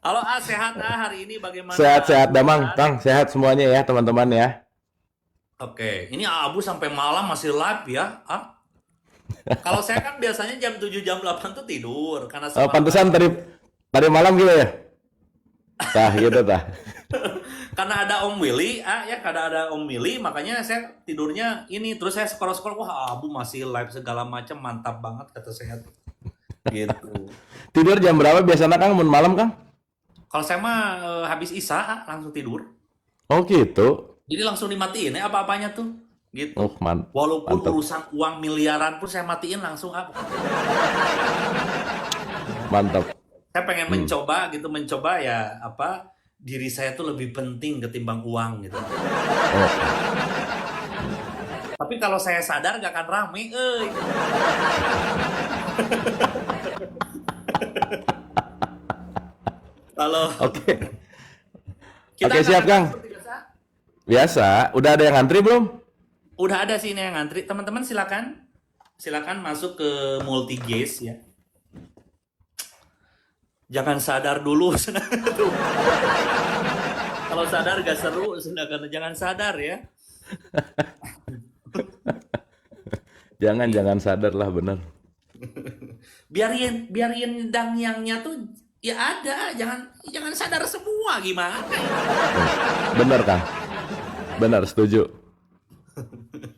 Halo sehat hari ini bagaimana Sehat-sehat, Damang. sehat? Kang, sehat semuanya ya, teman-teman ya. Oke, ini Abu sampai malam masih live ya? Kalau saya kan biasanya jam 7 jam 8 tuh tidur karena Pantesan semangat. tadi tadi malam gitu ya. Tah, gitu tah. Karena ada Om Willy, ya karena ada Om Willy, makanya saya tidurnya ini terus saya scroll-scroll, wah Abu masih live segala macam, mantap banget kata saya tuh. Gitu. Tidur jam berapa biasanya, Kang? Mun malam, Kang? Kalau saya mah habis Isya langsung tidur. Oh, gitu. Jadi langsung dimatiin ya apa-apanya tuh. Gitu. Oh, Walaupun mantap. urusan uang miliaran pun saya matiin langsung apa. Mantap. Saya pengen Hmm. mencoba gitu, mencoba ya apa diri saya tuh lebih penting ketimbang uang gitu. Oh, Tapi kalau saya sadar gak akan rame, Kalau oke. kita Oke, siap, akan Kang. seperti biasa. Biasa. Udah ada yang ngantri belum? Udah ada sih ini yang ngantri. Teman-teman silakan. Silakan masuk ke multi gaze ya. Jangan sadar dulu. Tuh. Kalau sadar gak seru, sedangkan jangan sadar ya. Jangan sadar lah, bener. Biarin yang tuh ya ada, jangan sadar semua gimana. Bener, Kang. Bener, setuju.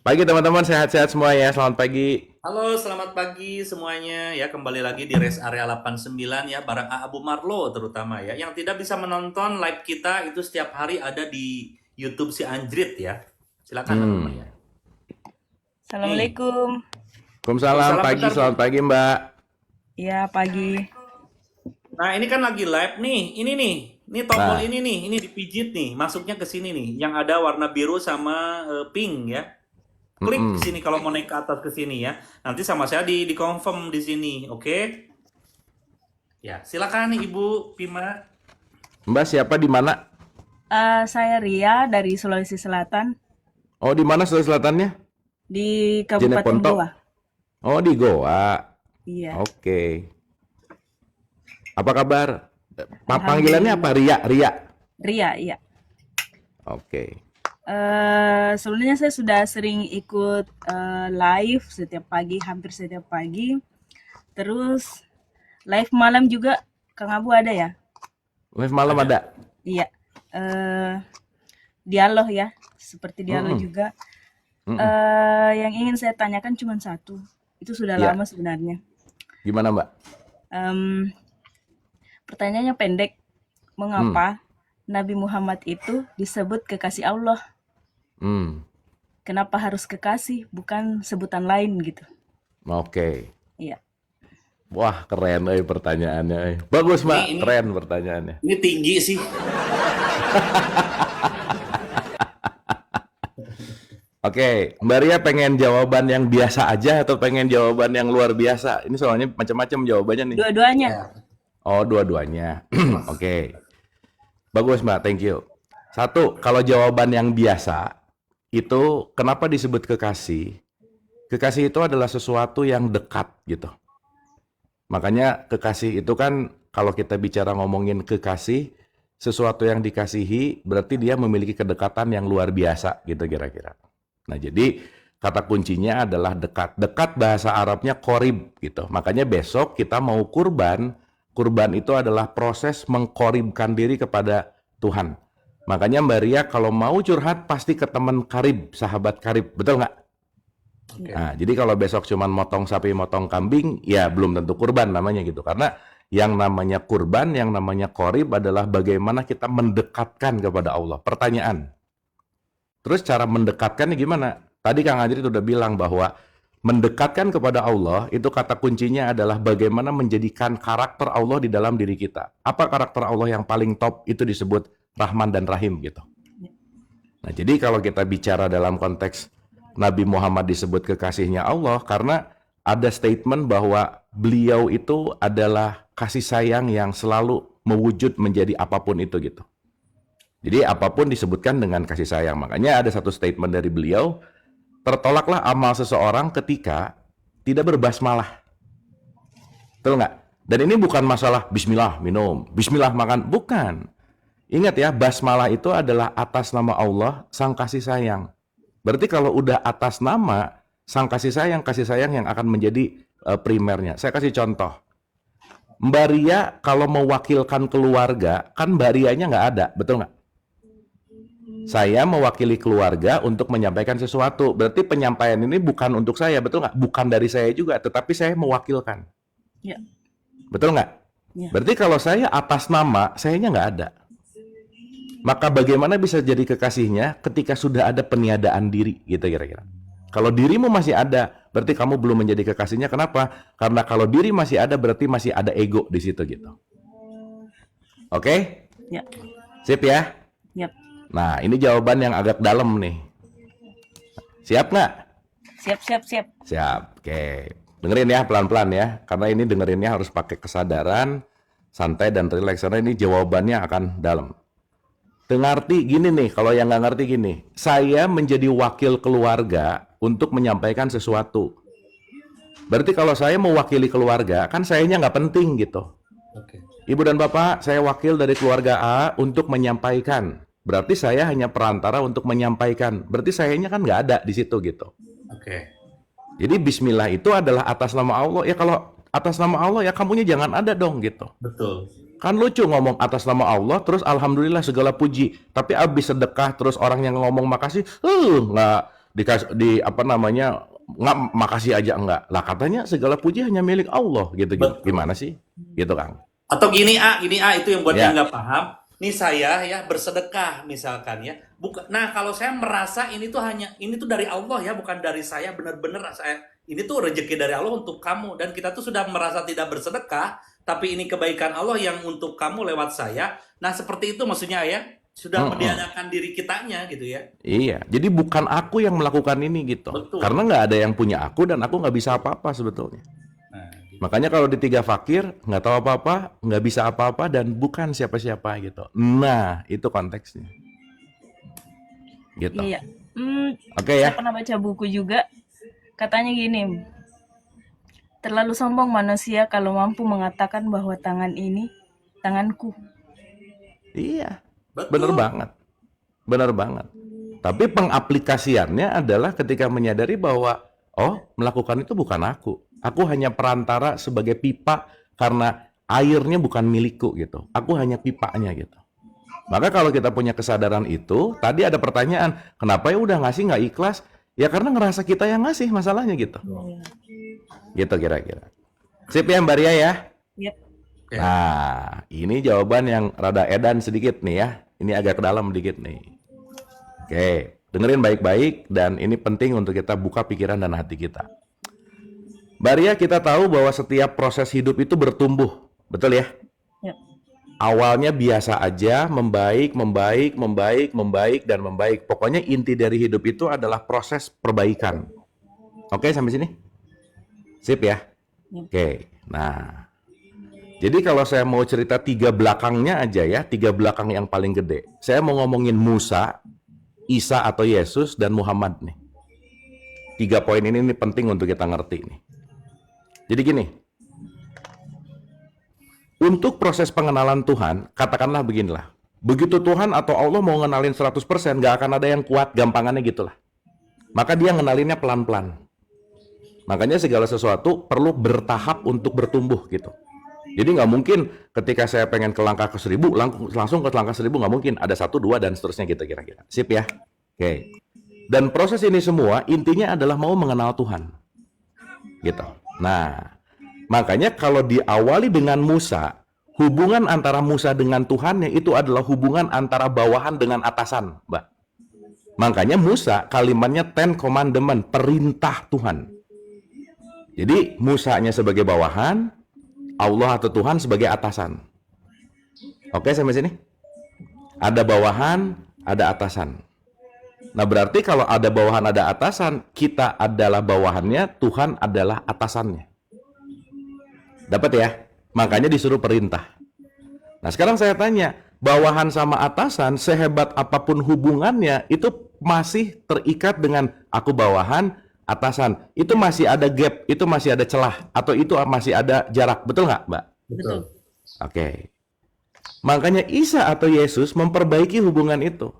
Pagi, teman-teman. Sehat-sehat semua ya. Selamat pagi. Halo, selamat pagi semuanya. Ya, kembali lagi di Rest Area 89 ya, bareng Abu Marlo terutama ya. Yang tidak bisa menonton live kita itu setiap hari ada di YouTube si Anjrit ya. Silakan teman-teman ya. Nih, Assalamualaikum. Waalaikumsalam. Waalaikumsalam Pagi, bentar Bu. selamat pagi, Mbak. Ya, pagi. Nah, ini kan lagi live nih. Ini nih. Ini tombol Nah, ini dipijit nih, masuknya ke sini nih. Yang ada warna biru sama pink ya. Klik ke mm-mm. sini kalau mau naik ke atas ke sini ya. Nanti sama saya di confirm di sini, oke? Ya, silakan nih Ibu Pima. Mbak siapa di mana? Saya Ria dari Sulawesi Selatan, Oh, di mana Sulawesi Selatannya? di Kabupaten Jeneponto. Goa. Oh, di Goa. Iya, Oke. Apa kabar? Panggilannya apa? Alhamdulillah. Ria, Ria. Ria, iya. Oke. Sebelumnya saya sudah sering ikut live setiap pagi, hampir setiap pagi. Terus live malam juga, Kang Abu ada ya? Live malam Ada. ada. Iya. Eh, Dialog ya, seperti dialog Mm-mm. juga. Mm-mm. Yang ingin saya tanyakan cuma satu. Itu sudah Iya. lama sebenarnya. Gimana, Mbak? Em, Pertanyaannya pendek, Hmm. mengapa Nabi Muhammad itu disebut kekasih Allah? Hmm. Kenapa harus kekasih, bukan sebutan lain gitu? Oke. Iya. Wah, keren pertanyaannya. Bagus, Ini Mbak. ini Keren pertanyaannya. ini tinggi sih. Oke, Mbak Ria pengen jawaban yang biasa aja atau pengen jawaban yang luar biasa? Ini soalnya macam-macam jawabannya nih. Dua-duanya. Ya. Oh, dua-duanya. Oke. Bagus, Mbak. Thank you. Satu, kalau jawaban yang biasa, itu kenapa disebut kekasih? Kekasih itu adalah sesuatu yang dekat gitu. Makanya kekasih itu kan kalau kita bicara ngomongin kekasih, sesuatu yang dikasihi berarti dia memiliki kedekatan yang luar biasa gitu kira-kira. Nah, jadi kata kuncinya adalah dekat. Dekat bahasa Arabnya korib gitu. Makanya besok kita mau kurban. Kurban itu adalah proses mengkoribkan diri kepada Tuhan. Makanya Mbak Ria kalau mau curhat pasti ke teman karib, sahabat karib. Betul nggak? Oke. Nah, jadi kalau besok cuman motong sapi, motong kambing, ya belum tentu kurban namanya gitu. Karena yang namanya kurban, yang namanya korib adalah bagaimana kita mendekatkan kepada Allah. Pertanyaan, terus cara mendekatkannya gimana? Tadi Kang Adri sudah bilang bahwa mendekatkan kepada Allah itu kata kuncinya adalah bagaimana menjadikan karakter Allah di dalam diri kita. Apa karakter Allah yang paling top itu disebut Rahman dan Rahim gitu. Nah, jadi kalau kita bicara dalam konteks Nabi Muhammad disebut kekasihnya Allah karena ada statement bahwa beliau itu adalah kasih sayang yang selalu mewujud menjadi apapun itu gitu. Jadi apapun disebutkan dengan kasih sayang. Makanya ada satu statement dari beliau, tertolaklah amal seseorang ketika tidak berbasmalah. Betul nggak? Dan ini bukan masalah bismillah minum, bismillah makan, bukan. Ingat ya, basmalah itu adalah atas nama Allah, sang kasih sayang. Berarti kalau udah atas nama sang kasih sayang yang akan menjadi primernya. Saya kasih contoh. Mbak Ria kalau mewakilkan keluarga, kan Mbak Rianya nggak ada, betul nggak? Saya mewakili keluarga untuk menyampaikan sesuatu. Berarti penyampaian ini bukan untuk saya, betul nggak? Bukan dari saya juga, tetapi saya mewakilkan. Ya. Betul nggak? Ya. Berarti kalau saya atas nama, sayanya nggak ada. Maka bagaimana bisa jadi kekasihnya ketika sudah ada peniadaan diri, gitu kira-kira. Kalau dirimu masih ada, berarti kamu belum menjadi kekasihnya. Kenapa? Karena kalau diri masih ada, berarti masih ada ego di situ gitu. Oke? Ya. Sip ya? Yap. Nah, ini jawaban yang agak dalam nih. Siap nggak? Siap. Siap. Oke. Dengerin ya pelan-pelan ya. Karena ini dengerinnya harus pakai kesadaran, santai dan rileks. Karena ini jawabannya akan dalam. Ngerti gini nih, kalau yang nggak ngerti gini. Saya menjadi wakil keluarga untuk menyampaikan sesuatu. Berarti kalau saya mewakili keluarga, kan sayanya nggak penting gitu. Oke. Ibu dan Bapak, saya wakil dari keluarga A untuk menyampaikan. Berarti saya hanya perantara untuk menyampaikan. Berarti sayanya kan nggak ada di situ gitu. Oke. Jadi bismillah itu adalah atas nama Allah. Ya kalau atas nama Allah ya kamunya jangan ada dong gitu. Betul. Kan lucu ngomong atas nama Allah terus alhamdulillah segala puji. Tapi abis sedekah terus orang yang ngomong makasih, nggak dikasih nggak makasih aja enggak. Lah katanya segala puji hanya milik Allah gitu. Betul. Gimana sih? Gitu Kang. Atau gini itu yang buat Ya. yang nggak paham. Nih saya ya bersedekah misalkan ya. Bukan. Nah kalau saya merasa ini tuh dari Allah ya, bukan dari saya. Bener-bener saya ini tuh rezeki dari Allah untuk kamu, dan kita tuh sudah merasa tidak bersedekah, tapi ini kebaikan Allah yang untuk kamu lewat saya. Nah seperti itu maksudnya ya, sudah meniadakan diri kitanya gitu ya. Iya, jadi bukan aku yang melakukan ini gitu. Betul. Karena nggak ada yang punya aku dan aku nggak bisa apa-apa sebetulnya. Nah, gitu. Makanya kalau di tiga fakir, nggak tahu apa-apa, nggak bisa apa-apa, dan bukan siapa-siapa gitu. Nah, itu konteksnya. Gitu. Iya. Oke ya. Saya pernah baca buku juga. Katanya gini, terlalu sombong manusia kalau mampu mengatakan bahwa tangan ini tanganku. Iya, Betul. bener banget. Bener banget. Tapi pengaplikasiannya adalah ketika menyadari bahwa, oh, melakukan itu bukan aku. Aku hanya perantara sebagai pipa karena airnya bukan milikku gitu. Aku hanya pipanya gitu. Maka kalau kita punya kesadaran itu, tadi ada pertanyaan, kenapa ya udah ngasih nggak ikhlas? Ya karena ngerasa kita yang ngasih masalahnya gitu. Gitu kira-kira. Sip ya Mbak Ria ya? Yap. Oke. Nah, ini jawaban yang rada edan sedikit nih ya. Ini agak ke dalam dikit nih. Oke, dengerin baik-baik dan ini penting untuk kita buka pikiran dan hati kita. Mbak Ria, kita tahu bahwa setiap proses hidup itu bertumbuh, betul ya? Yap. Awalnya biasa aja, membaik, dan membaik. Pokoknya inti dari hidup itu adalah proses perbaikan. Oke, sampai sini? Sip ya? Oke, nah. Jadi kalau saya mau cerita tiga belakangnya aja ya, tiga belakang yang paling gede. Saya mau ngomongin Musa, Isa atau Yesus, dan Muhammad nih. Tiga poin ini penting untuk kita ngerti nih. Jadi gini, untuk proses pengenalan Tuhan, katakanlah beginilah. Begitu Tuhan atau Allah mau ngenalin 100%, nggak akan ada yang kuat, gampangannya gitulah. Maka dia ngenalinnya pelan-pelan. Makanya segala sesuatu perlu bertahap untuk bertumbuh gitu. Jadi nggak mungkin ketika saya pengen ke langkah ke 1000, langsung ke langkah 1000, nggak mungkin. Ada 1, 2, dan seterusnya gitu kira-kira. Sip ya? Oke. Dan proses ini semua intinya adalah mau mengenal Tuhan. Gitu. Nah, makanya kalau diawali dengan Musa, hubungan antara Musa dengan Tuhannya itu adalah hubungan antara bawahan dengan atasan, Mbak. Makanya Musa kalimatnya Ten Commandment, perintah Tuhan. Jadi Musanya sebagai bawahan, Allah atau Tuhan sebagai atasan. Oke, sampai sini? Ada bawahan, ada atasan. Nah, berarti kalau ada bawahan, ada atasan, kita adalah bawahannya, Tuhan adalah atasannya. Dapat ya? Makanya disuruh perintah. Nah, sekarang saya tanya, bawahan sama atasan, sehebat apapun hubungannya, itu masih terikat dengan aku bawahan, atasan. Itu masih ada gap, itu masih ada celah, atau itu masih ada jarak. Betul nggak, Mbak? Betul. Oke. Makanya Isa atau Yesus memperbaiki hubungan itu.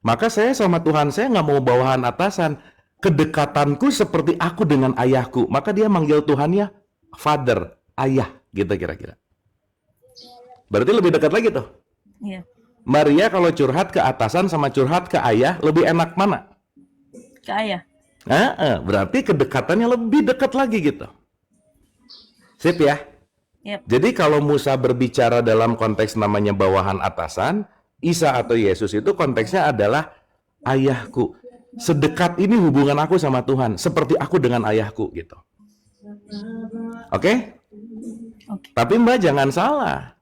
Maka saya sama Tuhan saya nggak mau bawahan atasan. Kedekatanku seperti aku dengan ayahku. Maka dia manggil Tuhannya Father, ayah, gitu kira-kira. Berarti lebih dekat lagi tuh. Iya. Maria kalau curhat ke atasan sama curhat ke ayah, lebih enak mana? Ke ayah. Berarti kedekatannya lebih dekat lagi gitu. Sip ya? Yep. Jadi kalau Musa berbicara dalam konteks namanya bawahan atasan, Isa atau Yesus itu konteksnya adalah ayahku. Sedekat ini hubungan aku sama Tuhan, seperti aku dengan ayahku gitu. Oke? Oke. Tapi Mbak jangan salah.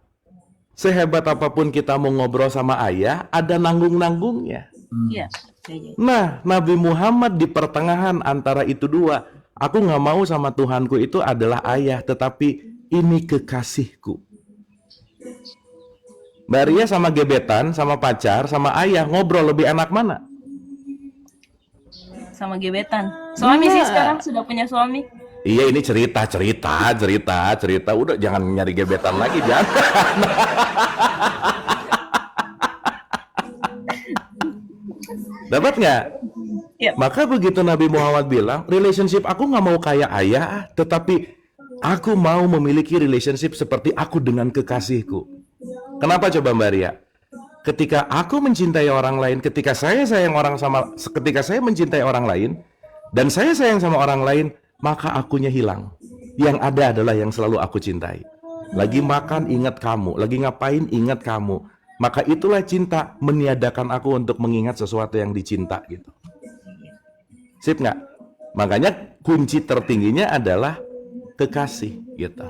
Sehebat apapun kita mau ngobrol sama ayah, ada nanggung-nanggungnya. Iya. Iya. Nah, Nabi Muhammad di pertengahan antara itu dua. Aku nggak mau sama Tuhanku itu adalah ayah, tetapi ini kekasihku. Mbak Ria sama gebetan, sama pacar, sama ayah, ngobrol lebih enak mana? Sama gebetan. Suami sih Nah. sekarang sudah punya suami. Iya, ini cerita. Udah jangan nyari gebetan lagi, jangan. Dapat nggak? Yep. Maka begitu Nabi Muhammad bilang, relationship aku nggak mau kayak ayah, tetapi aku mau memiliki relationship seperti aku dengan kekasihku. Kenapa coba Mbak Ria? Ketika aku mencintai orang lain, ketika saya mencintai orang lain, dan saya sayang sama orang lain, maka akunya hilang. Yang ada adalah yang selalu aku cintai. Lagi makan ingat kamu, lagi ngapain ingat kamu. Maka itulah cinta meniadakan aku untuk mengingat sesuatu yang dicinta gitu. Sip nggak? Makanya kunci tertingginya adalah kekasih gitu.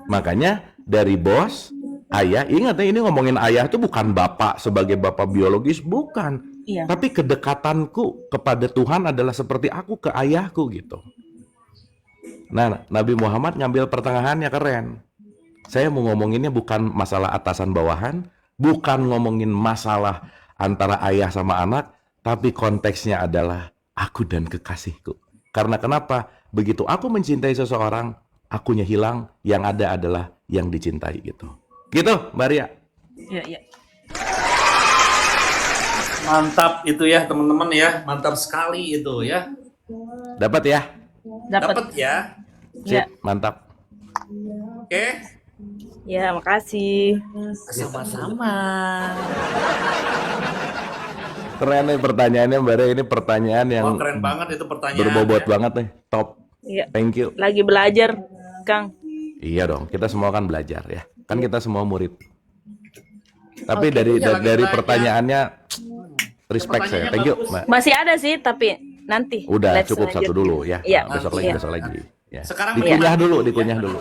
Makanya dari bos, ayah, ingat ya ini ngomongin ayah itu bukan bapak sebagai bapak biologis, bukan. Iya. Tapi kedekatanku kepada Tuhan adalah seperti aku ke ayahku gitu. Nah, Nabi Muhammad ngambil pertengahannya keren. Saya mau ngomonginnya bukan masalah atasan bawahan, bukan ngomongin masalah antara ayah sama anak, tapi konteksnya adalah aku dan kekasihku. Karena kenapa? Begitu aku mencintai seseorang, akunya hilang, yang ada adalah yang dicintai gitu. Gitu, Mbak Ria. Iya, iya. Mantap itu ya teman-teman ya, mantap sekali itu ya. Dapat ya? Dapat ya. Iya. Sip, mantap. Oke, Ya, makasih. sama-sama. Keren nih pertanyaannya Mbak Ria, ini pertanyaan yang Oh, keren banget itu pertanyaan. berbobot banget nih. Top. Iya. Thank you. Lagi belajar, Kang. Iya dong, kita semua kan belajar ya. Kan kita semua murid. Tapi Oke. dari Iya, lagi dari belajar. pertanyaannya respect saya. Pertanyaannya Thank you, bagus. Mbak. Masih ada sih, tapi nanti. Udah Live cukup satu selanjutnya. dulu ya. Iya. Nah, besok lagi, Iya. besok lagi. Ya. Sekarang Dikunyah menikmati dulu, ya. dikunyah dulu.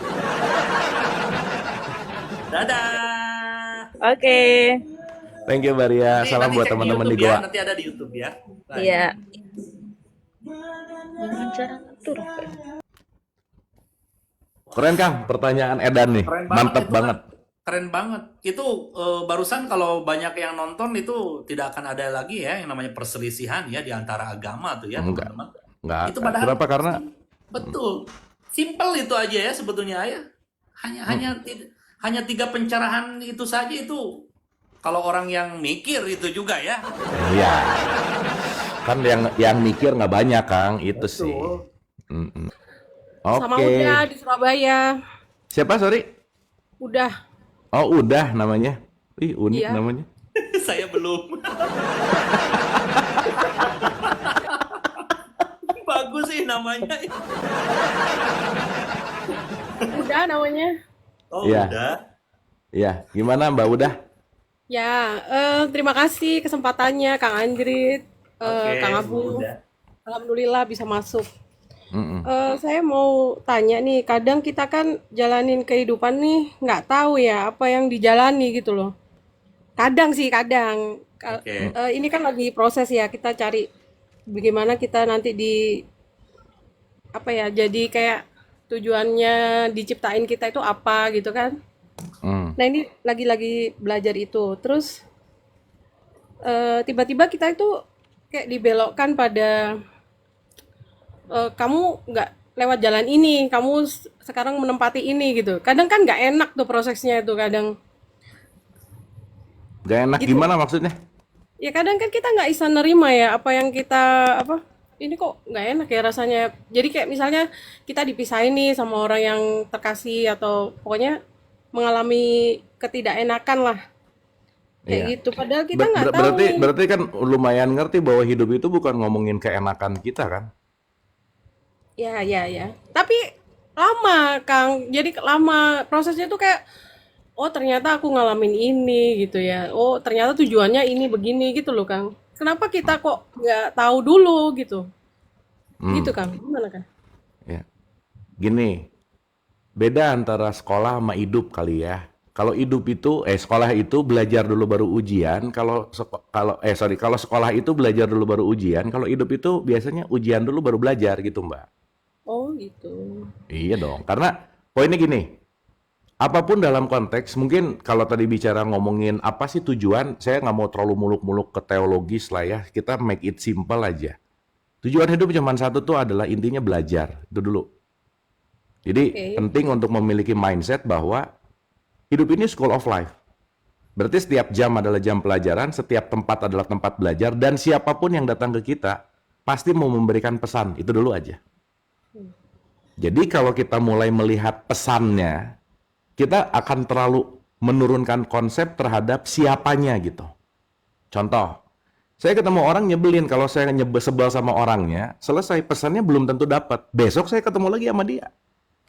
Dadah. Oke. Thank you Mbak Ria. Salam Nanti buat cek teman-teman di YouTube ya, Goa. nanti ada di YouTube ya. Baik. Iya. Dengan cara atur. Keren Kang, pertanyaan Edan nih. Keren banget Mantep itu, banget. Kang. Keren banget. Itu barusan kalau banyak yang nonton itu tidak akan ada lagi ya yang namanya perselisihan ya di antara agama tuh ya, Enggak. teman-teman. Enggak. Itu padahal Kenapa? Karena betul. Simple itu aja ya sebetulnya ya. Hanya 3 pencerahan itu saja itu. Kalau orang yang mikir itu juga ya. iya. Kan yang mikir nggak banyak Kang, itu Betul. sih. Mm-mm. Sama Oke. Udah di Surabaya. Siapa sorry? Udah. Oh, Udah namanya. Ih, unik Iya. namanya. Saya belum. Bagus sih namanya. Udah namanya. Oh, Iya. udah. Iya, gimana Mbak Udah? Ya, terima kasih kesempatannya Kang Anjrit, Oke, Kang Abu. udah. Alhamdulillah bisa masuk. Mm-mm. Saya mau tanya nih, kadang kita kan jalanin kehidupan nih nggak tahu ya apa yang dijalani gitu loh. Kadang sih, kadang. Oke. Ini kan lagi proses ya, kita cari bagaimana kita nanti apa ya, jadi kayak tujuannya diciptain kita itu apa gitu kan. Mm. Nah ini lagi-lagi belajar itu. Terus tiba-tiba kita itu kayak dibelokkan pada kamu lewat jalan ini, kamu sekarang menempati ini gitu. Kadang kan nggak enak tuh prosesnya itu kadang Gak enak gitu. gimana maksudnya? Ya kadang kan kita nggak bisa nerima ya apa yang kita apa ini kok nggak enak ya rasanya. Jadi kayak misalnya kita dipisahin nih sama orang yang terkasih atau pokoknya mengalami ketidakenakan lah kayak Iya. gitu. Padahal kita nggak tahu Berarti nih. berarti kan lumayan ngerti bahwa hidup itu bukan ngomongin keenakan kita kan? Ya ya ya. Tapi lama Kang. Jadi lama prosesnya tuh kayak oh ternyata aku ngalamin ini gitu ya. Oh ternyata tujuannya ini begini gitu loh Kang. Kenapa kita kok nggak tahu dulu gitu? Gitu Hmm, Kang. Gimana Kang? ya. Gini, beda antara sekolah sama hidup kali ya. Kalau hidup itu, sekolah itu belajar dulu baru ujian. Kalau sekolah itu belajar dulu baru ujian. Kalau hidup itu biasanya ujian dulu baru belajar gitu, Mbak. Oh gitu. Iya dong, karena poinnya gini, apapun dalam konteks, mungkin kalau tadi bicara ngomongin apa sih tujuan, saya nggak mau terlalu muluk-muluk ke teologis lah ya, kita make it simple aja. Tujuan hidup cuma satu tuh adalah intinya belajar, itu dulu. Jadi Oke. penting untuk memiliki mindset bahwa hidup ini school of life. Berarti setiap jam adalah jam pelajaran, setiap tempat adalah tempat belajar, dan siapapun yang datang ke kita pasti mau memberikan pesan, itu dulu aja. Jadi kalau kita mulai melihat pesannya, kita akan terlalu menurunkan konsep terhadap siapanya gitu. Contoh, saya ketemu orang nyebelin, kalau saya sebel sama orangnya, selesai pesannya belum tentu dapat. Besok saya ketemu lagi sama dia.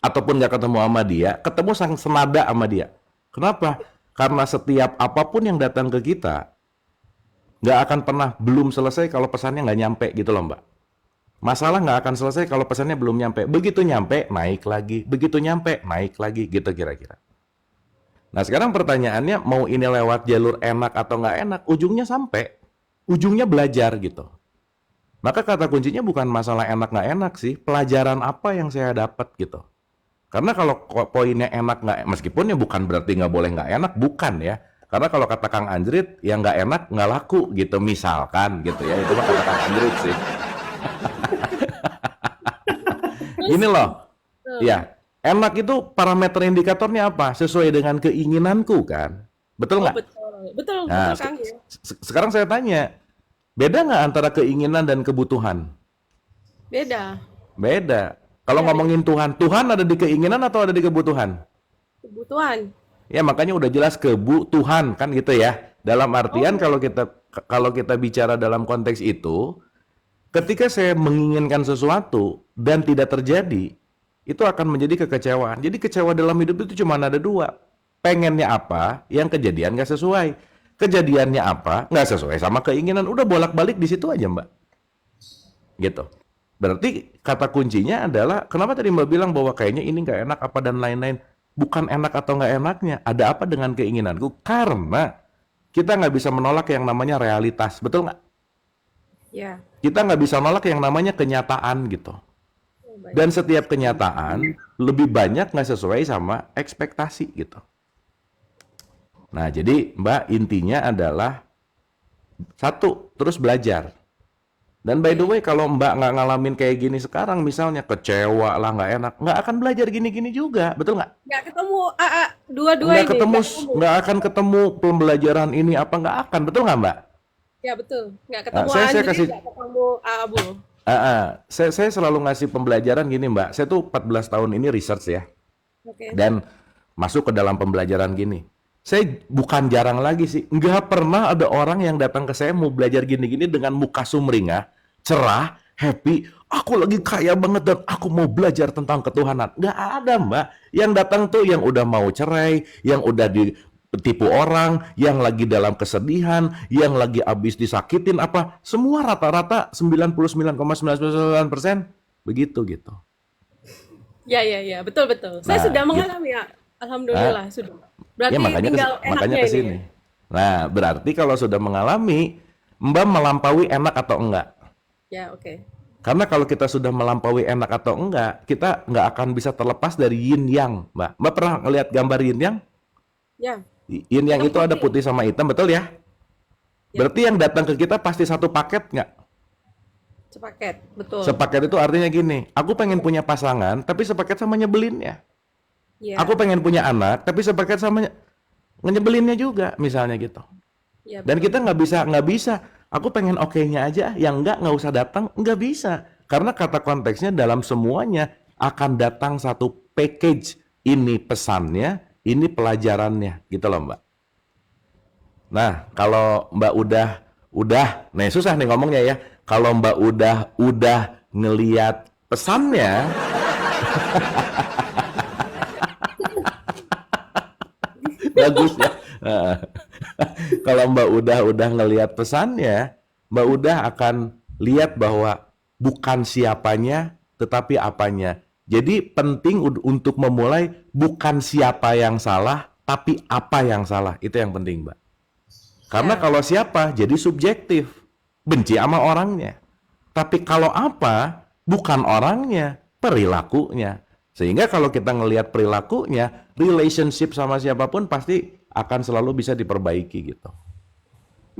Ataupun nggak ketemu sama dia, ketemu sang senada sama dia. Kenapa? Karena setiap apapun yang datang ke kita, nggak akan pernah belum selesai kalau pesannya nggak nyampe gitu loh Mbak. Masalah nggak akan selesai kalau pesannya belum nyampe. Begitu nyampe, naik lagi. Begitu nyampe, naik lagi. Gitu kira-kira. Nah sekarang pertanyaannya, mau ini lewat jalur enak atau nggak enak, ujungnya sampai. Ujungnya belajar gitu. Maka kata kuncinya bukan masalah enak nggak enak sih, pelajaran apa yang saya dapat gitu. Karena kalau poinnya enak nggak, meskipun ya bukan berarti nggak boleh nggak enak, bukan ya. Karena kalau kata Kang Anjrit, yang nggak enak nggak laku gitu, misalkan gitu ya. Itu mah kata Kang Anjrit sih. Terus Gini loh, eh, ya, enak itu parameter indikatornya apa? Sesuai dengan keinginanku kan? Betul oh nggak? betul. Betul, betul Nah, Kang ya. sekarang saya tanya, beda nggak antara keinginan dan kebutuhan? Beda. Beda. Kalau Ya beda. ngomongin Tuhan, Tuhan ada di keinginan atau ada di kebutuhan? Kebutuhan. Ya makanya udah jelas kebutuhan kan gitu ya. Dalam artian Oh, kalau kita bicara dalam konteks itu, ketika saya menginginkan sesuatu dan tidak terjadi, itu akan menjadi kekecewaan. Jadi kecewa dalam hidup itu cuma ada dua. Pengennya apa, yang kejadian nggak sesuai. Kejadiannya apa, nggak sesuai sama keinginan. Udah bolak-balik di situ aja, Mbak. Gitu. Berarti kata kuncinya adalah, kenapa tadi Mbak bilang bahwa kayaknya ini nggak enak apa dan lain-lain. Bukan enak atau nggak enaknya. Ada apa dengan keinginanku? Karena kita nggak bisa menolak yang namanya realitas. Betul nggak? ya. Kita nggak bisa nolak yang namanya kenyataan gitu. Oh, baik. Dan setiap kenyataan lebih banyak nggak sesuai sama ekspektasi gitu. Nah, jadi Mbak intinya adalah satu, terus belajar. Dan by the Oke. way, kalau Mbak nggak ngalamin kayak gini sekarang, misalnya kecewa lah, nggak enak, nggak akan belajar gini-gini juga, betul nggak? Nggak ketemu dua-dua Nggak ini, ketemu, nggak ketemu. nggak akan ketemu pembelajaran ini apa nggak akan, betul nggak Mbak? Ya betul. Nggak Nah, ketemu saya Andri, kasih, nggak ketemu Abu. saya selalu ngasih pembelajaran gini Mbak. Saya tuh 14 tahun ini research ya, Oke. dan masuk ke dalam pembelajaran gini. Saya bukan jarang lagi sih, nggak pernah ada orang yang datang ke saya mau belajar gini-gini dengan muka sumringah, cerah, happy, aku lagi kaya banget dan aku mau belajar tentang ketuhanan. Nggak ada Mbak. Yang datang tuh yang udah mau cerai, yang udah ditipu orang, yang lagi dalam kesedihan, yang lagi abis disakitin apa, semua rata-rata 99,99% begitu gitu. Ya, ya, ya. Betul, betul. Saya Nah, sudah gitu. mengalami ya. Nah, Alhamdulillah, sudah. ya Berarti tinggal makanya enaknya ke ini ya. sini. Nah, berarti kalau sudah mengalami, Mbak melampaui enak atau enggak? Ya, oke. Karena kalau kita sudah melampaui enak atau enggak, kita nggak akan bisa terlepas dari yin yang, Mbak. Mbak pernah ngelihat gambar yin yang? Ya, Yin yang hitam itu ada putih. putih sama hitam, betul ya? Ya, Berarti yang datang ke kita pasti satu paket nggak? Sepaket, betul. Sepaket itu artinya gini, aku pengen punya pasangan, tapi sepaket sama nyebelinnya. Iya, Aku pengen punya anak, tapi sepaket sama nyebelinnya juga, misalnya gitu. iya Dan betul. kita nggak bisa. Aku pengen oke-nya aja, yang nggak usah datang, nggak bisa. Karena kata konteksnya dalam semuanya akan datang satu package. Ini pesannya, ini pelajarannya, gitu loh Mbak. Nah, kalau Mbak nih susah nih ngomongnya ya. Kalau Mbak udah ngeliat pesannya, bagus ya. Nah, kalau Mbak udah ngelihat pesannya, Mbak udah akan lihat bahwa bukan siapanya, tetapi apanya. Jadi penting untuk memulai bukan siapa yang salah, tapi apa yang salah. Itu yang penting, Mbak. Karena Ya, kalau siapa jadi subjektif, benci sama orangnya. Tapi kalau apa, bukan orangnya, perilakunya. Sehingga kalau kita ngelihat perilakunya, relationship sama siapapun pasti akan selalu bisa diperbaiki gitu.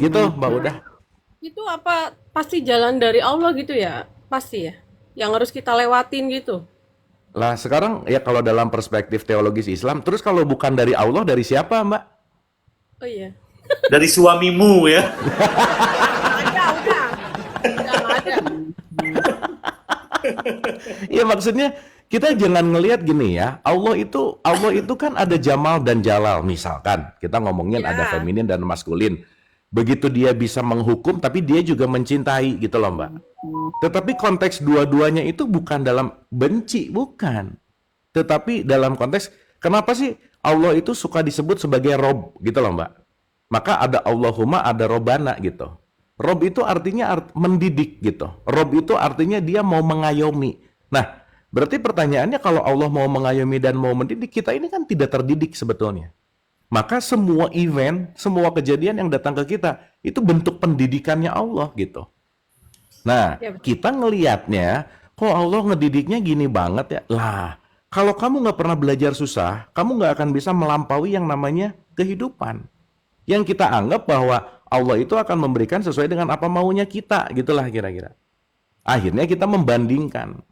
Gitu, Mbak Udah. itu apa pasti jalan dari Allah gitu ya? Pasti ya. Yang harus kita lewatin gitu. Lah sekarang ya kalau dalam perspektif teologis Islam, terus kalau bukan dari Allah, dari siapa, Mbak? Oh iya. Dari suamimu ya. Ada, udah. Udah nggak ada. Ya maksudnya kita jangan ngelihat gini ya. Allah itu kan ada Jamal dan Jalal misalkan. Kita ngomongin ada Ya, feminin dan maskulin. Begitu dia bisa menghukum tapi dia juga mencintai gitu loh, Mbak. Tetapi konteks dua-duanya itu bukan dalam benci, bukan. Tetapi dalam konteks kenapa sih Allah itu suka disebut sebagai Rob gitu loh, Mbak. Maka ada Allahumma, ada Robana gitu. Rob itu artinya mendidik gitu. Rob itu artinya dia mau mengayomi. Nah, berarti pertanyaannya kalau Allah mau mengayomi dan mau mendidik, kita ini kan tidak terdidik sebetulnya. Maka semua event, semua kejadian yang datang ke kita, itu bentuk pendidikannya Allah gitu. Nah, ya betul. kita ngelihatnya, kok Allah ngedidiknya gini banget ya? Lah, kalau kamu nggak pernah belajar susah, kamu nggak akan bisa melampaui yang namanya kehidupan. Yang kita anggap bahwa Allah itu akan memberikan sesuai dengan apa maunya kita, gitulah kira-kira. Akhirnya kita membandingkan.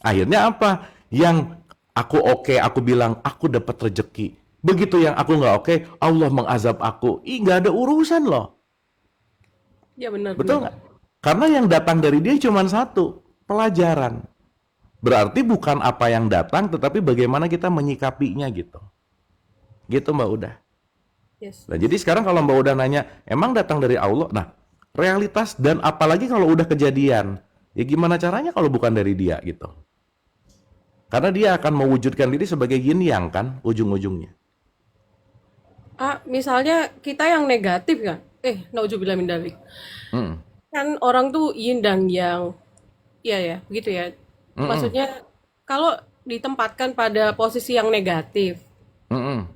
Akhirnya apa? Yang aku oke, aku bilang aku dapat rezeki. Begitu yang aku nggak oke, Allah mengazab aku. Ih, nggak ada urusan loh. Ya benar-benar. Betul nggak? Karena yang datang dari dia cuma satu, pelajaran. Berarti bukan apa yang datang, tetapi bagaimana kita menyikapinya gitu. Gitu Mbak Udah. Yes, Nah, jadi yes. sekarang kalau Mbak Udah nanya, emang datang dari Allah? Nah, realitas dan apalagi kalau udah kejadian, ya gimana caranya kalau bukan dari dia gitu. Karena dia akan mewujudkan diri sebagai yin yang kan, ujung-ujungnya. Misalnya kita yang negatif kan? Nauzubillah min dzalik. Mm, Kan orang tuh yin dan yang, iya ya, begitu ya. mm-mm, Maksudnya kalau ditempatkan pada posisi yang negatif, mm-mm,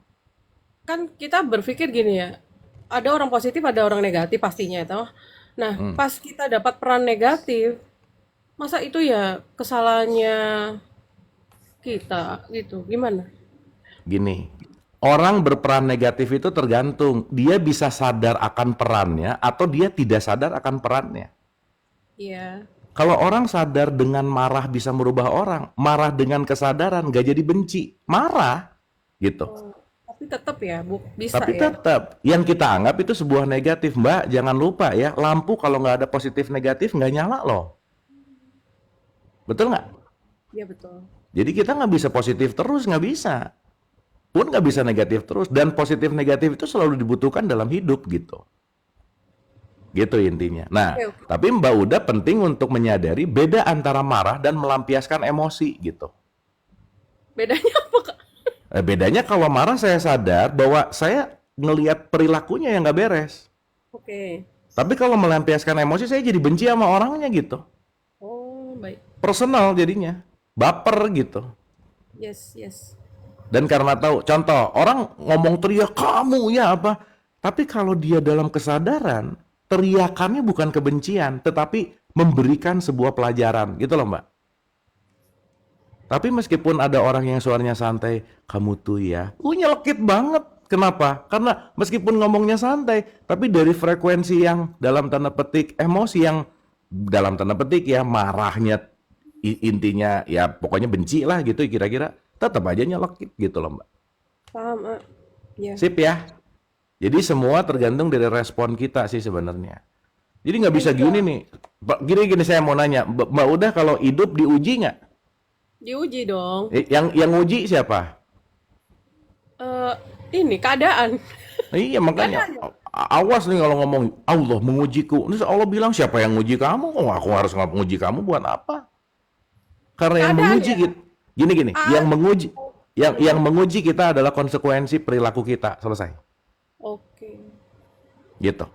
kan kita berpikir gini ya, ada orang positif, ada orang negatif pastinya, toh. Nah, mm. pas kita dapat peran negatif, masa itu ya kesalahannya kita gitu, gimana? Gini, orang berperan negatif itu tergantung. Dia bisa sadar akan perannya atau dia tidak sadar akan perannya. Iya, Kalau orang sadar dengan marah bisa merubah orang, marah dengan kesadaran gak jadi benci, marah gitu. tapi tetap ya, bisa Tapi ya. tetap yang kita anggap itu sebuah negatif, Mbak. Jangan lupa ya, lampu kalau nggak ada positif negatif nggak nyala loh. Betul nggak? Iya betul. Jadi kita nggak bisa positif terus, nggak bisa. Pun nggak bisa negatif terus. Dan positif negatif itu selalu dibutuhkan dalam hidup gitu. Gitu intinya. Nah, Oke, oke. tapi Mbak Uda penting untuk menyadari beda antara marah dan melampiaskan emosi gitu. Bedanya apa, Kak? Bedanya kalau marah saya sadar bahwa saya ngelihat perilakunya yang nggak beres. Oke. Tapi kalau melampiaskan emosi saya jadi benci sama orangnya gitu. Oh, baik. Personal jadinya. Baper gitu. Yes, yes. Dan karena tahu, contoh, orang ngomong teriak, kamu ya apa? Tapi kalau dia dalam kesadaran, teriakannya bukan kebencian, tetapi memberikan sebuah pelajaran. Gitu loh Mbak. Tapi meskipun ada orang yang suaranya santai, kamu tuh ya, nyelekit banget. Kenapa? Karena meskipun ngomongnya santai, tapi dari frekuensi yang dalam tanda petik emosi yang dalam tanda petik ya marahnya intinya ya pokoknya benci lah gitu kira-kira, tetap aja nyelekit gitu loh Mbak. Paham, ya. Sip ya. Jadi semua tergantung dari respon kita sih sebenarnya. Jadi nggak bisa gini nih. Gini saya mau nanya, Mbak Udah kalau hidup diuji nggak? Diuji dong. Yang uji siapa? Ini keadaan. Iya makanya awas nih kalau ngomong Allah mengujiku. Ini Allah bilang siapa yang nguji kamu? Oh, aku harus nguji kamu buat apa? Karena yang Keadaan menguji ya? kita, gini, yang menguji kita adalah konsekuensi perilaku kita. Selesai. Oke. Gitu.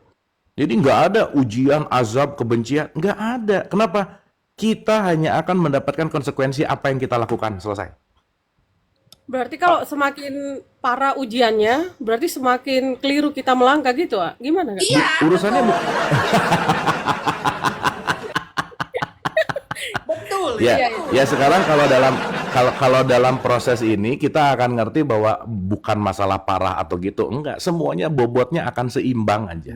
Jadi nggak ada ujian, azab, kebencian, nggak ada. Kenapa? Kita hanya akan mendapatkan konsekuensi apa yang kita lakukan. Selesai. Berarti kalau semakin parah ujiannya, berarti semakin keliru kita melangkah gitu, gimana Kak? Iya, Urusannya betul. ya, ya sekarang kalau dalam proses ini kita akan ngerti bahwa bukan masalah parah atau gitu, enggak. Semuanya bobotnya akan seimbang aja.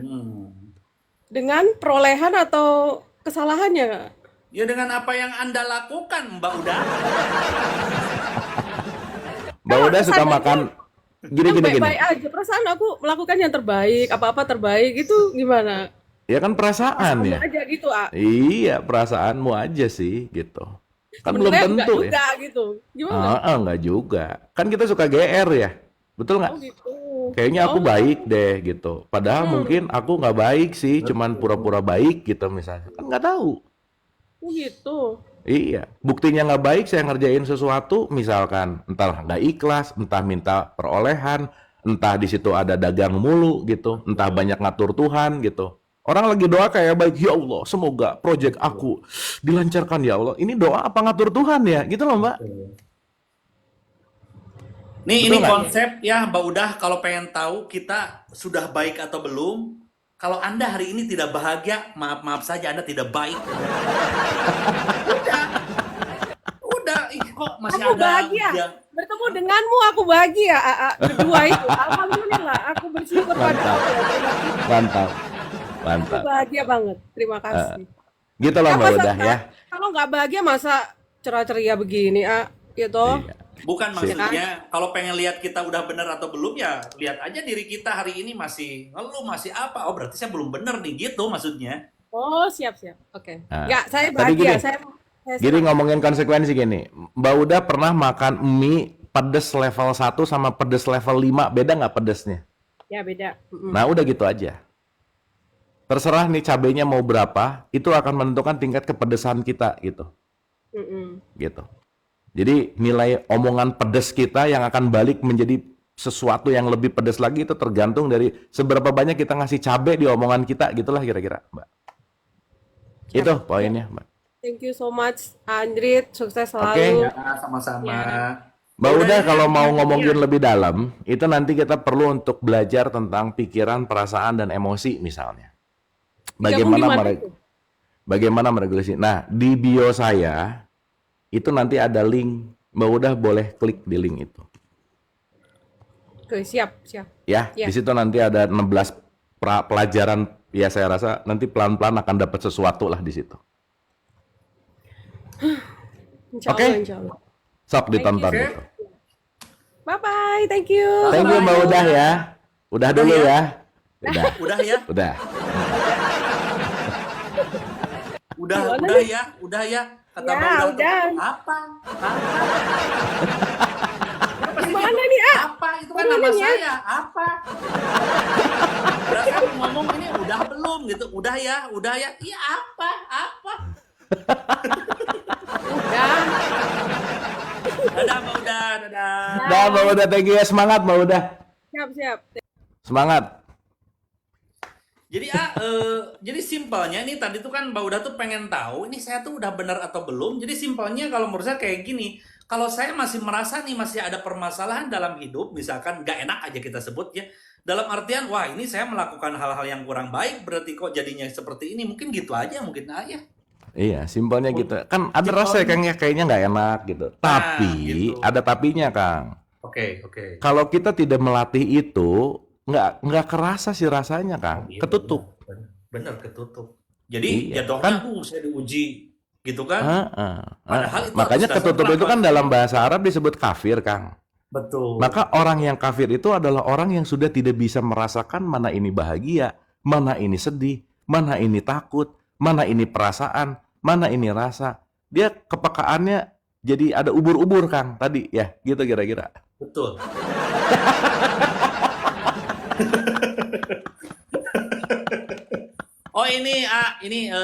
Dengan perolehan atau kesalahannya, Kak? Ya dengan apa yang Anda lakukan, Mbak Udah. Mbak Udah suka kesannya makan gini. Baik-baik aja, perasaan aku melakukan yang terbaik, apa-apa terbaik, itu gimana? Ya kan perasaan ya. Aja gitu, Iya, perasaanmu aja sih gitu. Kan belum sebenarnya enggak tentu ya. juga gitu. Gimana? Enggak juga. Kan kita suka GR ya. Betul nggak? Oh gitu. Kayaknya aku baik deh gitu. Padahal mungkin aku nggak baik sih, cuman pura-pura baik gitu misalnya. Kan nggak tahu. Oh gitu. Iya, buktinya nggak baik saya ngerjain sesuatu, misalkan entah nggak ikhlas, entah minta perolehan, entah di situ ada dagang mulu gitu, entah banyak ngatur Tuhan gitu. Orang lagi doa kayak baik, ya Allah, semoga proyek aku dilancarkan ya Allah. Ini doa apa ngatur Tuhan ya? Gitu loh Mbak. Nih Betul ini nggak? konsep ya Mbak Udah, kalau pengen tahu kita sudah baik atau belum. Kalau Anda hari ini tidak bahagia, maaf saja Anda tidak baik. Udah, kok masih Aku ada bahagia. Bertemu denganmu aku bahagia. Kedua itu, alhamdulillah, aku bersyukur pada Mantap, Allah. mantap, Aku mantap. bahagia banget. Terima kasih. Gitu loh Mbak Udah ya. Kalau nggak bahagia masa ceria-ceria begini, gitu. Iya. Bukan maksudnya kalau pengen lihat kita udah bener atau belum, ya lihat aja diri kita hari ini masih ngeluh, masih apa. Oh berarti saya belum bener nih, gitu maksudnya. Oh, siap-siap. Oke. Nah, Nggak, saya tadi bahagia. gini. Saya Jadi ngomongin konsekuensi gini, Mbak Udah pernah makan mie pedes level 1 sama pedes level 5, beda nggak pedesnya? ya beda. Nah udah gitu aja. Terserah nih cabenya mau berapa, itu akan menentukan tingkat kepedesan kita gitu. Gitu. Jadi nilai omongan pedes kita yang akan balik menjadi sesuatu yang lebih pedes lagi itu tergantung dari seberapa banyak kita ngasih cabai di omongan kita, gitulah kira-kira, Mbak. Itu poinnya, Mbak. Thank you so much, Andrit. Sukses Oke. selalu. Ya, sama-sama. Mbak Udah kalau mau Iya. ngomongin lebih dalam, itu nanti kita perlu untuk belajar tentang pikiran, perasaan, dan emosi misalnya. Bagaimana meregulasi. Nah, di bio saya, itu nanti ada link. Mbak Udah boleh klik di link itu. Oke, siap. Ya, Ya. di situ nanti ada 16 pelajaran. Ya, saya rasa nanti pelan-pelan akan dapat sesuatu lah di situ. Insya Oke. Allah, insya Allah. Sok ditonton you. itu. Bye-bye. Thank you. Thank you Mbak Udah ya. Udah dulu ya. Udah. Udah ya, Udah. udah ya. Kata Ya, Mbak Udah tuh, udah. apa? Gimana nih, Apa? Itu kan nama saya. Apa? Udah kan ngomong ini udah belum gitu. Udah ya. Iya apa? Udah. Dadah Mbak Udah, dadah. Dah Mbak Udah, thank you ya. Semangat Mbak Udah. Siap. Semangat. Jadi jadi simpelnya nih tadi tuh kan Mbak Udah tuh pengen tahu ini saya tuh udah benar atau belum. Jadi simpelnya kalau menurut saya kayak gini, kalau saya masih merasa nih masih ada permasalahan dalam hidup, misalkan nggak enak aja kita sebut ya, dalam artian wah ini saya melakukan hal-hal yang kurang baik, berarti kok jadinya seperti ini, mungkin gitu aja mungkin aja. Iya, simpelnya gitu. Kan ada rasa kayaknya nggak enak gitu. Tapi gitu. ada tapinya, Kang. Oke. Kalau kita tidak melatih itu, nggak kerasa sih rasanya, Kang. Iya, Ketutup. Bener ketutup. Jadi Iya, jatuhnya, kan? saya diuji, gitu kan? Heeh, Padahal itu Makanya atas dasar ketutup itu rahmat. kan dalam bahasa Arab disebut kafir, Kang. Betul, Maka orang yang kafir itu adalah orang yang sudah tidak bisa merasakan mana ini bahagia, mana ini sedih, mana ini takut, mana ini perasaan, mana ini rasa. Dia kepekaannya jadi ada ubur-ubur, Kang, tadi ya, gitu kira-kira. betul. Oh ini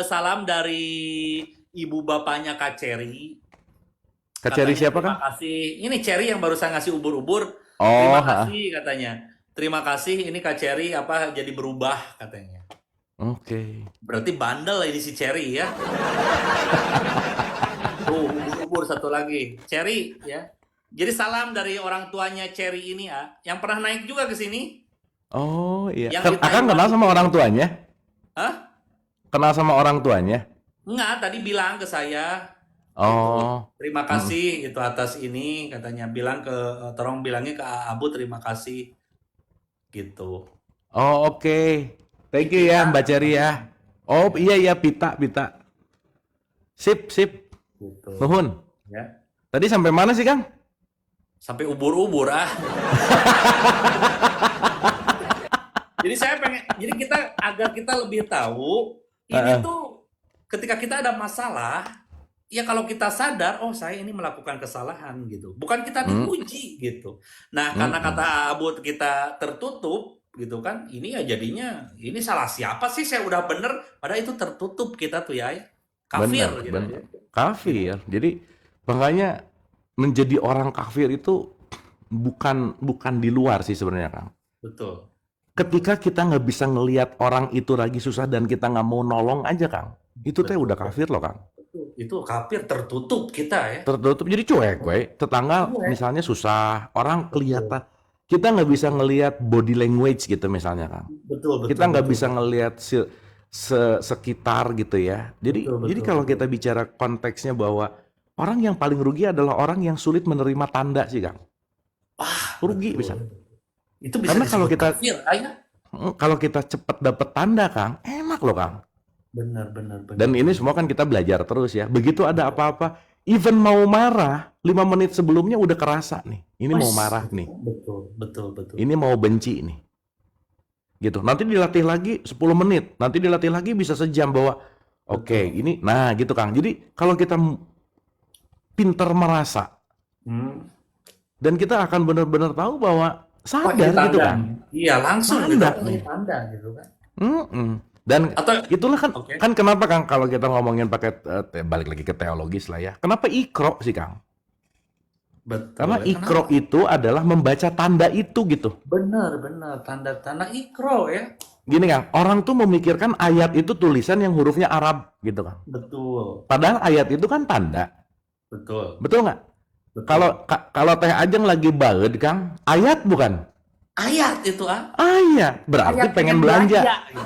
salam dari ibu bapaknya Kak Cherry. Keceri Katanya siapa, terima Kang? kasih. Ini Cherry yang barusan ngasih ubur-ubur. Oh, Terima ha. kasih katanya. Terima kasih ini Kak Cherry apa jadi berubah katanya. Oke. Berarti bandel ini si Cherry ya. Tuh ubur-ubur satu lagi. Cherry ya. Jadi salam dari orang tuanya Cherry ini ya, yang pernah naik juga ke sini, Oh, iya. yang di Akang Taiwan kenal sama itu. orang tuanya? Hah? Kenal sama orang tuanya? Enggak, tadi bilang ke saya gitu. Oh, Terima mm. kasih gitu atas ini katanya. Bilang ke tolong bilangnya ke Abu terima kasih gitu. Oh, oke. Thank you ya, Pita Mbak Ceri ya. Oh, iya, iya, Pita, Pita. Sip, sip. gitu Nuhun. ya. Tadi sampai mana sih, Kang? Sampai ubur-ubur ah. Jadi saya pengen, jadi kita agar kita lebih tahu ini Heeh. tuh ketika kita ada masalah, ya kalau kita sadar, oh saya ini melakukan kesalahan gitu. Bukan kita Mm, diuji gitu. Nah, karena mm. kata Abu kita tertutup gitu kan, ini ya jadinya ini salah siapa sih? Saya udah bener, padahal itu tertutup kita tuh ya. Kafir Benar, gitu benar. ya. Gitu. Kafir. Jadi makanya menjadi orang kafir itu bukan di luar sih sebenarnya, Kang. Betul. Ketika kita nggak bisa ngelihat orang itu lagi susah dan kita nggak mau nolong aja, Kang. Itu teh Betul. udah kafir loh, Kang. Betul. Itu kafir tertutup kita ya. Tertutup jadi cuek, we. Tetangga Iya, misalnya susah, orang betul. kelihatan. Kita nggak bisa ngelihat body language gitu misalnya, Kang. Betul, Kita betul, nggak betul. bisa ngelihat sekitar gitu ya. Jadi Betul, betul, kalau betul. kita bicara konteksnya bahwa orang yang paling rugi adalah orang yang sulit menerima tanda sih, Kang. Rugi Betul. bisa. Itu bisa Karena kalau disebut kita kafir, ayah. kalau kita cepat dapat tanda, Kang, enak loh, Kang. Benar, benar, benar. Dan ini semua kan kita belajar terus ya. Begitu ada apa-apa, even mau marah, 5 menit sebelumnya udah kerasa nih. Ini mau marah nih. Betul, betul, betul. Ini mau benci nih. Gitu. Nanti dilatih lagi 10 menit. Nanti dilatih lagi bisa sejam bahwa oke, ini nah gitu, Kang. Jadi kalau kita pintar merasa Hmm. dan kita akan benar-benar tahu bahwa Pakai sadar gitu, tanda. Kang. Iya, langsung gitu. Tanda Pakai nih. tanda gitu kan. Mm-mm. Dan Atau itulah kan oke. kan kenapa, Kang, kalau kita ngomongin pakai balik lagi ke teologis lah ya. Kenapa ikro sih, Kang? Betul. Karena Ya, ikro kenapa? itu adalah membaca tanda itu gitu. Benar, benar. Tanda-tanda ikro ya. Gini, Kang, orang tuh memikirkan ayat itu tulisan yang hurufnya Arab gitu, Kang. Betul, Padahal ayat itu kan tanda. betul, Betul nggak? betul. Kalau Teh Ajeng lagi baed, Kang, ayat bukan? Ayat itu ah. Ayat. Berarti Ayat pengen belanja. gitu.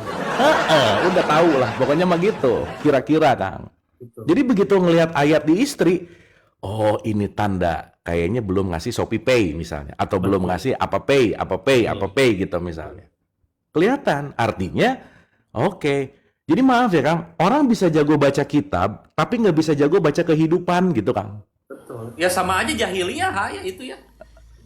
Udah tahu lah. Pokoknya mah gitu. Kira-kira, Kang. Betul. Jadi begitu ngelihat ayat di istri, oh ini tanda. Kayaknya belum ngasih Shopee Pay misalnya. Atau belum ngasih apa pay gitu misalnya. Kelihatan. Artinya, oke. Jadi maaf ya, Kang. Orang bisa jago baca kitab, tapi nggak bisa jago baca kehidupan gitu, Kang. Betul. Ya sama aja jahiliyah ya itu ya.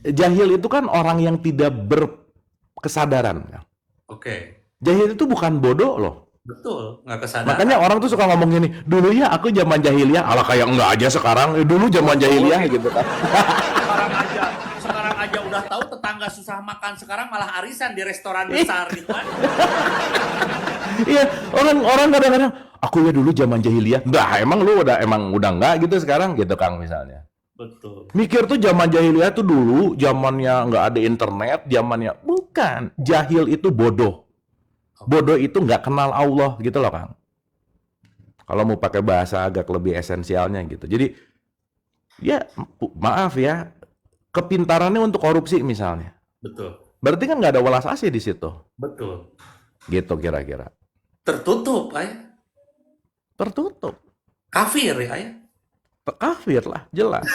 Jahil itu kan orang yang tidak berkesadaran, Kang. Oke. Jahil itu bukan bodoh loh. Betul, nggak kesadaran. Makanya orang tuh suka ngomong gini, dulu ya aku zaman jahiliyah, ala kayak enggak aja sekarang, dulu zaman jahiliyah gitu kan. Sekarang aja udah tahu tetangga susah makan, sekarang malah arisan di restoran besar gitu kan. Iya, orang kadang-kadang, aku ya dulu zaman jahiliyah, enggak, emang lu emang udah enggak gitu sekarang gitu, Kang, misalnya. Betul. Mikir tuh zaman jahiliyah tuh dulu, zamannya nggak ada internet, zamannya bukan. Jahil itu bodoh. Bodoh itu nggak kenal Allah gitu loh, Kang. Kalau mau pakai bahasa agak lebih esensialnya gitu. Jadi ya maaf ya, kepintarannya untuk korupsi misalnya. Betul. Berarti kan nggak ada welas asih di situ. Betul. Gitu kira-kira. Tertutup ayah. Tertutup. Kafir ya ayah. Kafir lah, jelas.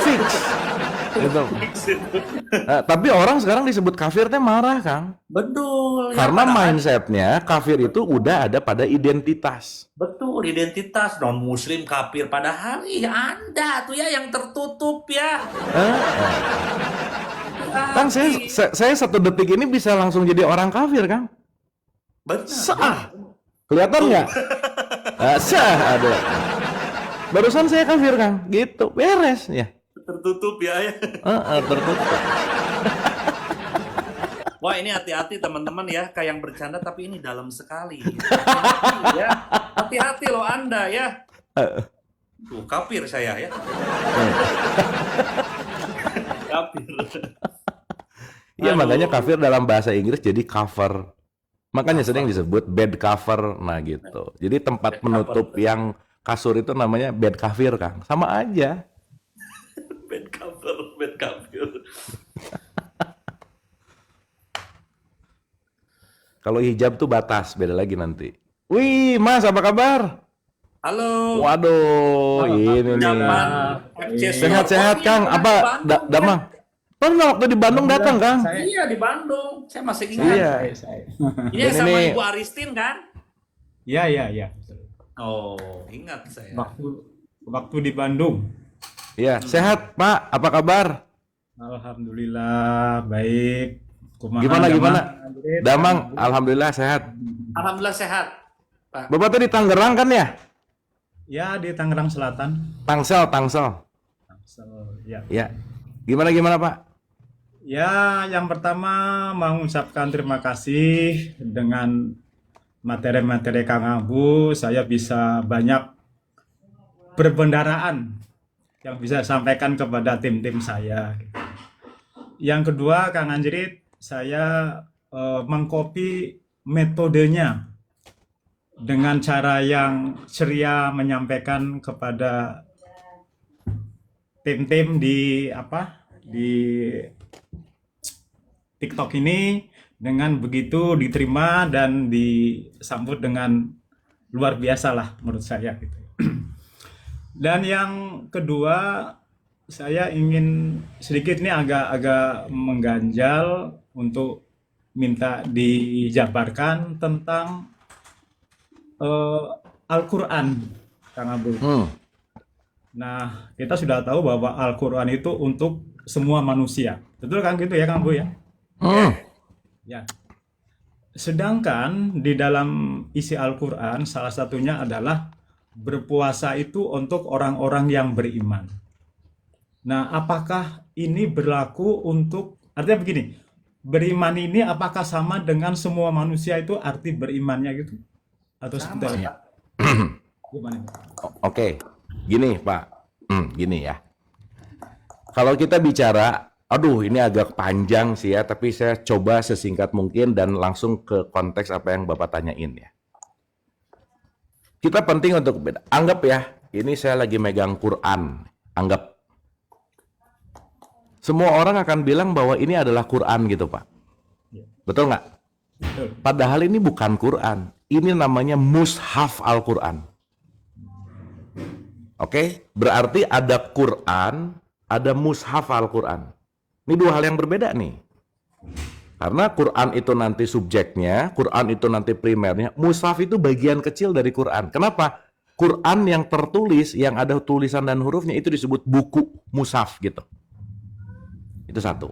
Fix. Itu. Fix itu. Tapi orang sekarang disebut kafir teh marah, Kang. Betul. Ya, Karena padahal mindsetnya kafir itu udah ada pada identitas. betul identitas non muslim kafir padahal ya Anda tuh ya yang tertutup ya. Eh, Kang, saya 1 detik ini bisa langsung jadi orang kafir, Kang. Benar. Sah. Kelihatan nggak? Sah, ada. Barusan saya kafir, Kang. Gitu, beres ya. Tertutup ya. Tertutup. Wah ini hati-hati teman-teman ya, kayak yang bercanda tapi ini dalam sekali. Hati-hati ya, hati-hati loh Anda ya. Tuh kafir saya ya. Kafir. Iya, Aduh. makanya kafir dalam bahasa Inggris jadi cover. Makanya sering disebut bed cover. Nah gitu. Jadi tempat Bed penutup cover. yang kasur itu namanya bed kafir, Kang. Sama aja. Bed cover, bed kafir. Kalau hijab tuh batas, beda lagi nanti. Wih, Mas, apa kabar? Halo. Waduh, ini nih. Zaman FC Sehat-sehat, Surabaya, Kang. pernah Apa, di Bandung, kan? Damang? Pernah waktu di Bandung datang, Kang? Iya di Bandung, saya masih ingat. Iya. Ini Dan sama ini- Ibu Aristin kan? Ya. Oh, ingat saya. Waktu di Bandung. Iya, sehat, Pak. Apa kabar? Alhamdulillah baik. Kumaha, Gimana? Andre? Damang, alhamdulillah sehat. Alhamdulillah sehat, Pak. Bapak tuh di Tangerang kan ya? Ya di Tangerang Selatan. Tangsel. Ya. Ya. Gimana, Pak? Ya, yang pertama mengucapkan terima kasih dengan materi-materi Kang Abu, saya bisa banyak perbendaraan yang bisa sampaikan kepada tim-tim saya. Yang kedua, Kang Anjrit, saya mengcopy metodenya dengan cara yang ceria menyampaikan kepada tim-tim di TikTok ini, dengan begitu diterima dan disambut dengan luar biasa lah menurut saya gitu. Dan yang kedua, saya ingin sedikit ini agak mengganjal untuk minta dijabarkan tentang Al-Quran, Kang Abu. Nah, kita sudah tahu bahwa Al-Quran itu untuk semua manusia. Betul kan gitu ya, Kang Abu ya? Ya. Sedangkan di dalam isi Al-Quran salah satunya adalah berpuasa itu untuk orang-orang yang beriman. Nah, apakah ini berlaku untuk, artinya begini, beriman ini apakah sama dengan semua manusia itu arti berimannya gitu? Atau Sama, seperti Pak. gimana? Oke, gini Pak, gini ya. Kalau kita bicara, aduh ini agak panjang sih ya, tapi saya coba sesingkat mungkin dan langsung ke konteks apa yang Bapak tanyain ya. Kita penting untuk anggap ya, ini saya lagi megang Quran, anggap. Semua orang akan bilang bahwa ini adalah Quran gitu Pak. Betul nggak? Betul. Padahal ini bukan Quran, ini namanya mushaf Al-Quran. Oke, berarti ada Quran, ada mushaf Al-Quran. Ini dua hal yang berbeda nih. Karena Quran itu nanti subjeknya, Quran itu nanti primernya, mushaf itu bagian kecil dari Quran. Kenapa? Quran yang tertulis, yang ada tulisan dan hurufnya itu disebut buku mushaf gitu. Itu satu.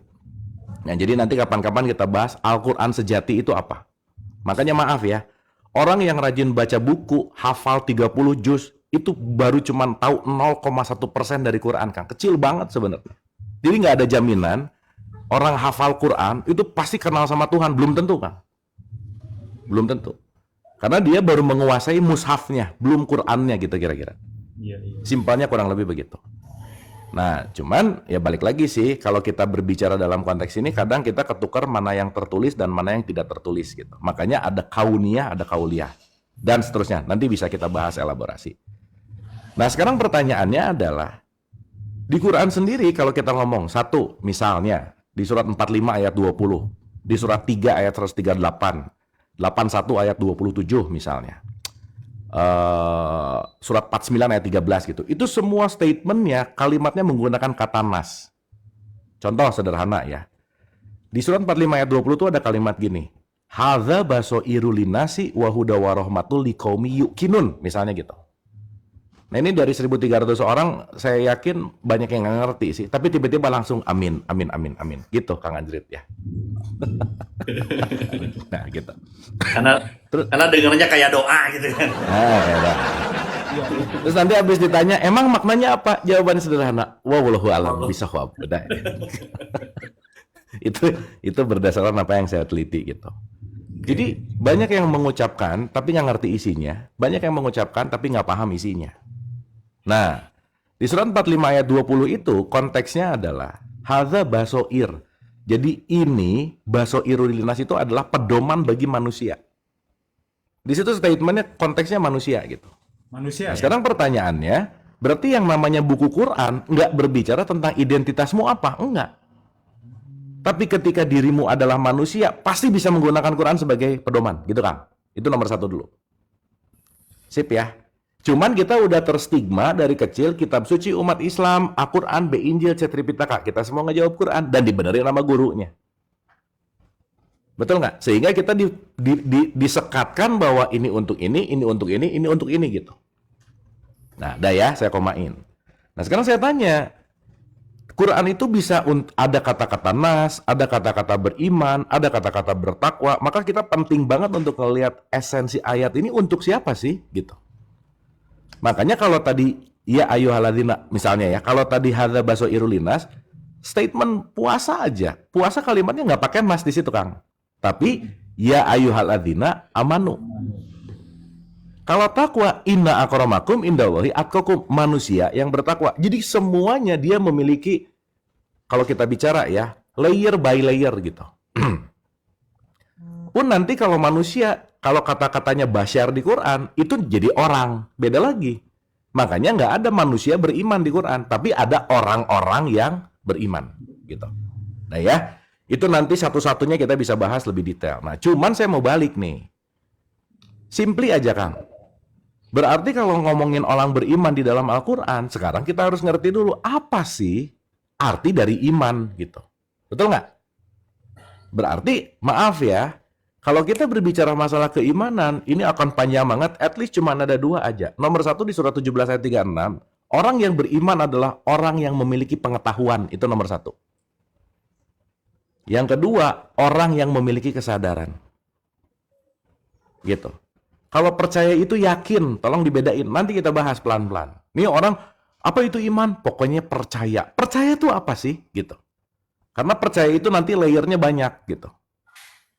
Nah, jadi nanti kapan-kapan kita bahas Al-Quran sejati itu apa. Makanya maaf ya, orang yang rajin baca buku, hafal 30 juz, itu baru cuman tahu 0,1% dari Quran, Kang. Kecil banget sebenarnya. Jadi nggak ada jaminan orang hafal Quran itu pasti kenal sama Tuhan. Belum tentu, Kang. Belum tentu. Karena dia baru menguasai mushafnya, belum Qurannya gitu kira-kira. Iya. Simpelnya kurang lebih begitu. Nah, cuman ya balik lagi sih, kalau kita berbicara dalam konteks ini, kadang kita ketukar mana yang tertulis dan mana yang tidak tertulis gitu. Makanya ada kauniyah, ada kauliyah, dan seterusnya. Nanti bisa kita bahas elaborasi. Nah, sekarang pertanyaannya adalah, di Quran sendiri kalau kita ngomong, satu, misalnya, di surat 45 ayat 20, di surat 3 ayat 138, 81 ayat 27 misalnya. Surat 49 ayat 13 gitu. Itu semua statementnya, kalimatnya menggunakan kata nas. Contoh sederhana ya. Di surat 45 ayat 20 itu ada kalimat gini. Hadza basairu linasi wa huda wa rahmatul liqaumi yuqinun, misalnya gitu. Nah ini dari 1.300 orang, saya yakin banyak yang nggak ngerti sih. Tapi tiba-tiba langsung amin, amin, amin, amin. Gitu Kang Anjrit ya. Nah gitu. Karena Terus- karena dengarnya kayak doa gitu kan. Nah, ya dah. Terus nanti habis ditanya, emang maknanya apa? Jawaban sederhana. Wallahu a'lam bishawab. Udah. itu berdasarkan apa yang saya teliti gitu. Jadi banyak yang mengucapkan tapi nggak ngerti isinya, banyak yang mengucapkan tapi nggak paham isinya. Nah, di surat 45 ayat 20 itu konteksnya adalah hadza basoir. Jadi ini basoirul linas itu adalah pedoman bagi manusia. Di situ statementnya konteksnya manusia gitu. Manusia Nah, ya? sekarang pertanyaannya, berarti yang namanya buku Quran nggak berbicara tentang identitasmu apa? Enggak. Tapi ketika dirimu adalah manusia, pasti bisa menggunakan Quran sebagai pedoman, gitu kan? Itu nomor satu dulu. Sip ya. Cuman kita udah terstigma dari kecil kitab suci umat Islam, Al-Quran, B-Injil, C-Tripitaka. Kita semua ngejawab Quran dan dibenerin sama gurunya. Betul nggak? Sehingga kita disekatkan bahwa ini untuk ini untuk ini untuk ini gitu. Nah, dah ya, saya komain. Nah, sekarang saya tanya, Quran itu bisa ada kata-kata nas, ada kata-kata beriman, ada kata-kata bertakwa. Maka kita penting banget untuk melihat esensi ayat ini untuk siapa sih, gitu. Makanya kalau tadi ya ayyuhalladzina misalnya ya, kalau tadi hadza basoirul linas, statement puasa aja. Puasa kalimatnya nggak pakai mas di situ, Kang. Tapi ya ayyuhalladzina amanu. Kalau takwa, inna akramakum indallahi atqakum, manusia yang bertakwa. Jadi semuanya dia memiliki, kalau kita bicara ya, layer by layer gitu. Pun nanti kalau manusia, kalau kata-katanya basyar di Quran, itu jadi orang, beda lagi. Makanya nggak ada manusia beriman di Quran, tapi ada orang-orang yang beriman gitu. Nah ya, itu nanti satu-satunya kita bisa bahas lebih detail. Nah, cuman saya mau balik nih. Simply aja, Kang. Berarti kalau ngomongin orang beriman di dalam Al-Quran, sekarang kita harus ngerti dulu apa sih arti dari iman gitu. Betul nggak? Berarti, maaf ya, kalau kita berbicara masalah keimanan, ini akan panjang banget, at least cuma ada dua aja. Nomor satu di surat 17 ayat 36, orang yang beriman adalah orang yang memiliki pengetahuan, itu nomor satu. Yang kedua, orang yang memiliki kesadaran. Gitu. Kalau percaya itu yakin, tolong dibedain. Nanti kita bahas pelan-pelan. Nih orang, apa itu iman? Pokoknya percaya. Percaya itu apa sih? Gitu. Karena percaya itu nanti layernya banyak gitu.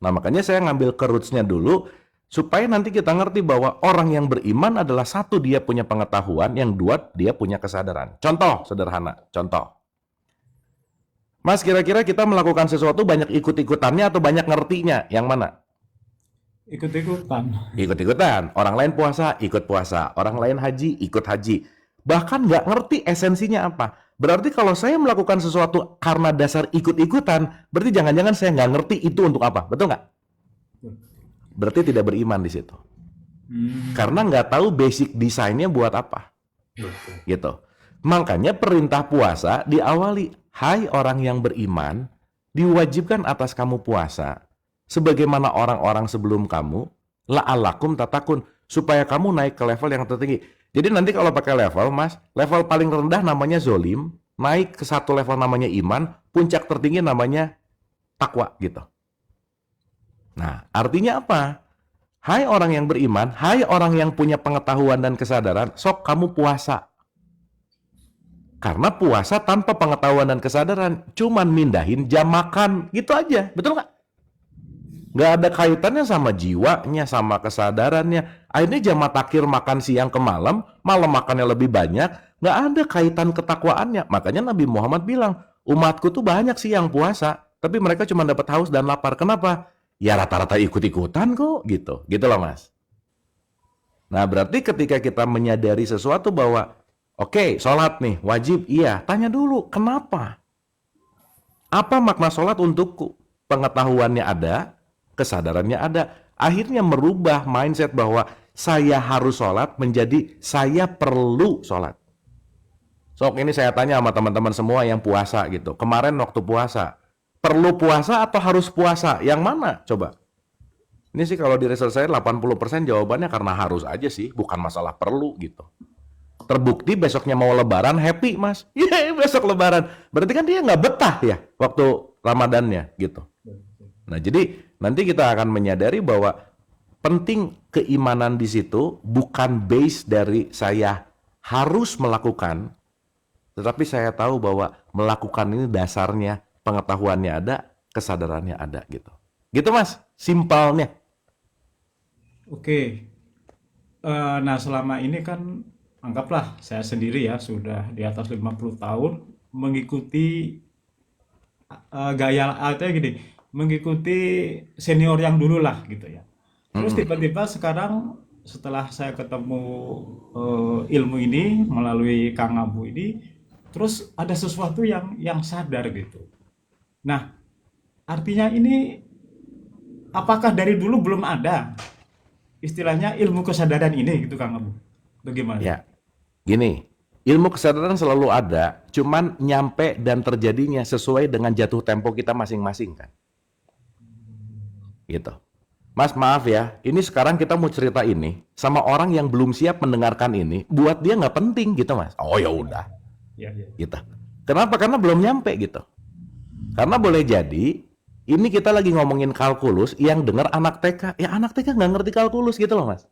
Nah makanya saya ngambil ke roots-nya dulu, supaya nanti kita ngerti bahwa orang yang beriman adalah satu, dia punya pengetahuan, yang dua, dia punya kesadaran. Contoh sederhana, contoh. Mas, kira-kira kita melakukan sesuatu banyak ikut-ikutannya atau banyak ngertinya? Yang mana? Ikut-ikutan. Ikut-ikutan. Orang lain puasa, ikut puasa. Orang lain haji, ikut haji. Bahkan nggak ngerti esensinya apa. Berarti kalau saya melakukan sesuatu karena dasar ikut-ikutan, berarti jangan-jangan saya nggak ngerti itu untuk apa. Betul nggak? Berarti tidak beriman di situ. Karena nggak tahu basic desainnya buat apa. Gitu. Makanya perintah puasa diawali. Hai orang yang beriman, diwajibkan atas kamu puasa. Sebagaimana orang-orang sebelum kamu, la'alakum tatakun, supaya kamu naik ke level yang tertinggi. Jadi nanti kalau pakai level, Mas, level paling rendah namanya zolim, naik ke satu level namanya iman, puncak tertinggi namanya takwa gitu. Nah, artinya apa? Hai orang yang beriman, hai orang yang punya pengetahuan dan kesadaran, sok kamu puasa. Karena puasa tanpa pengetahuan dan kesadaran, cuman mindahin jam makan, gitu aja, betul nggak? Nggak ada kaitannya sama jiwanya, sama kesadarannya. Akhirnya jam takhir makan siang ke malam, malam makannya lebih banyak, nggak ada kaitan ketakwaannya. Makanya Nabi Muhammad bilang, umatku tuh banyak sih yang puasa, tapi mereka cuma dapat haus dan lapar. Kenapa? Ya rata-rata ikut-ikutan kok, gitu. Gitu loh Mas. Nah berarti ketika kita menyadari sesuatu bahwa, oke, sholat nih, wajib, iya. Tanya dulu, kenapa? Apa makna sholat untukku? Pengetahuannya ada, kesadarannya ada. Akhirnya merubah mindset bahwa saya harus sholat menjadi saya perlu sholat. Sok ini saya tanya sama teman-teman semua yang puasa gitu. Kemarin waktu puasa, perlu puasa atau harus puasa? Yang mana? Coba. Ini sih kalau di research saya 80% jawabannya karena harus aja sih, bukan masalah perlu gitu. Terbukti besoknya mau lebaran, happy mas. Iya, besok lebaran. Berarti kan dia nggak betah ya waktu Ramadannya gitu. Nah, jadi nanti kita akan menyadari bahwa penting keimanan di situ bukan base dari saya harus melakukan, tetapi saya tahu bahwa melakukan ini dasarnya pengetahuannya ada, kesadarannya ada gitu. Gitu mas, simpelnya. Oke. Nah, selama ini kan anggaplah saya sendiri ya sudah di atas 50 tahun mengikuti gaya artinya gini, mengikuti senior yang dulu lah gitu ya. Terus tiba-tiba sekarang setelah saya ketemu ilmu ini melalui Kang Abu ini, terus ada sesuatu yang sadar gitu. Nah, artinya ini apakah dari dulu belum ada istilahnya ilmu kesadaran ini gitu Kang Abu? Atau gimana? Ya, gini, ilmu kesadaran selalu ada, cuman nyampe dan terjadinya sesuai dengan jatuh tempo kita masing-masing kan. Gitu. Mas maaf ya, ini sekarang kita mau cerita ini sama orang yang belum siap mendengarkan ini, buat dia nggak penting gitu mas. Oh ya udah, Ya, ya. gitu. Kenapa? Karena belum nyampe gitu. Karena boleh jadi ini kita lagi ngomongin kalkulus, yang dengar anak TK, ya anak TK nggak ngerti kalkulus gitu loh mas.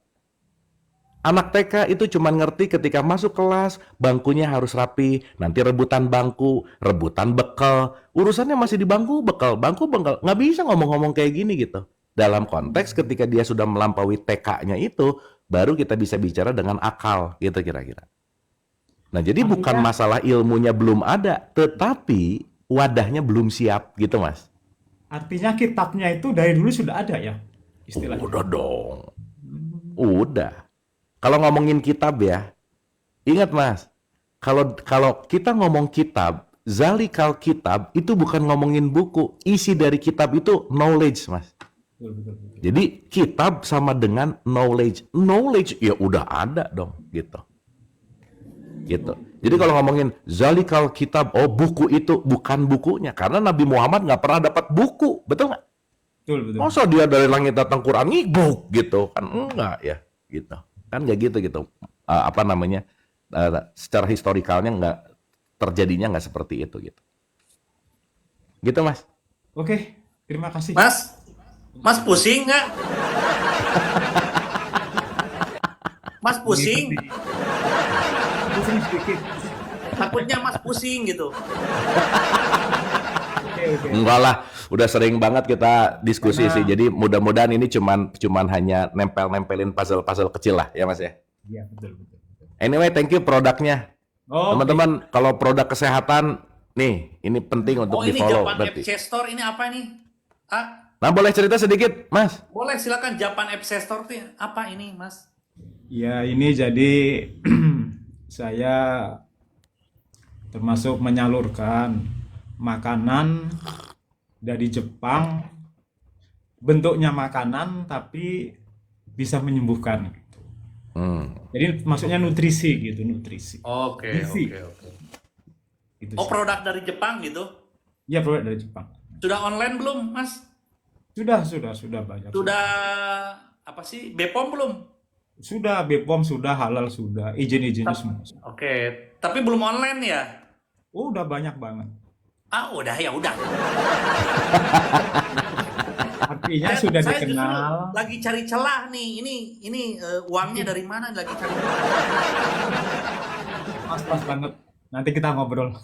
Anak TK itu cuma ngerti ketika masuk kelas, bangkunya harus rapi, nanti rebutan bangku, rebutan bekal, urusannya masih di bangku bekal, nggak bisa ngomong-ngomong kayak gini gitu. Dalam konteks ketika dia sudah melampaui TK-nya itu, baru kita bisa bicara dengan akal gitu kira-kira. Nah jadi bukan Artinya, masalah ilmunya belum ada, tetapi wadahnya belum siap gitu mas. artinya kitabnya itu dari dulu sudah ada ya istilahnya. Udah dong, udah. Kalau ngomongin kitab ya, ingat mas, kalau kita ngomong kitab, zalikal kitab itu bukan ngomongin buku, isi dari kitab itu knowledge mas. Betul, betul, betul. Jadi kitab sama dengan knowledge, knowledge ya udah ada dong gitu. Gitu. Jadi kalau ngomongin zalikal kitab, oh buku itu bukan bukunya, karena Nabi Muhammad nggak pernah dapat buku, betul nggak? Betul, betul. Masa dia dari langit datang Quran ngibuk gitu kan? Enggak ya, gitu. Kan nggak gitu. Apa namanya? Secara historikalnya nggak terjadinya nggak seperti itu gitu. Gitu mas. Oke, terima kasih. Mas pusing nggak? Mas pusing? Mengikuti. Pusing sedikit. Takutnya mas pusing gitu. Oke, oke. Enggak lah, udah sering banget kita diskusi Karena sih. Jadi mudah-mudahan ini cuman hanya nempel-nempelin puzzle-puzzle kecil lah ya mas ya. iya, betul, betul, betul. Anyway, thank you produknya. Oke. Teman-teman, kalau produk kesehatan nih, ini penting untuk Oh ini di-follow Japan berarti. FC Store ini apa nih? Ah, Nah, boleh cerita sedikit, Mas? boleh silakan Japan FC Store tuh apa ini mas? Ya, ini jadi saya termasuk menyalurkan makanan dari Jepang, bentuknya makanan tapi bisa menyembuhkan gitu. Jadi maksudnya nutrisi gitu, nutrisi. Oke. Gizi. Gitu Oh sih. produk dari Jepang gitu? Iya, produk dari Jepang. Sudah online belum mas? Sudah banyak. Sudah apa sih BPOM belum? Sudah BPOM, sudah halal, sudah izin-izinnya semua. Oke, tapi belum online ya? Oh, udah banyak banget. Ah udah ya udah. Artinya sudah Saya justru dikenal. lagi cari celah nih. Ini uangnya dari mana lagi cari celah. Pas banget. Nanti kita ngobrol.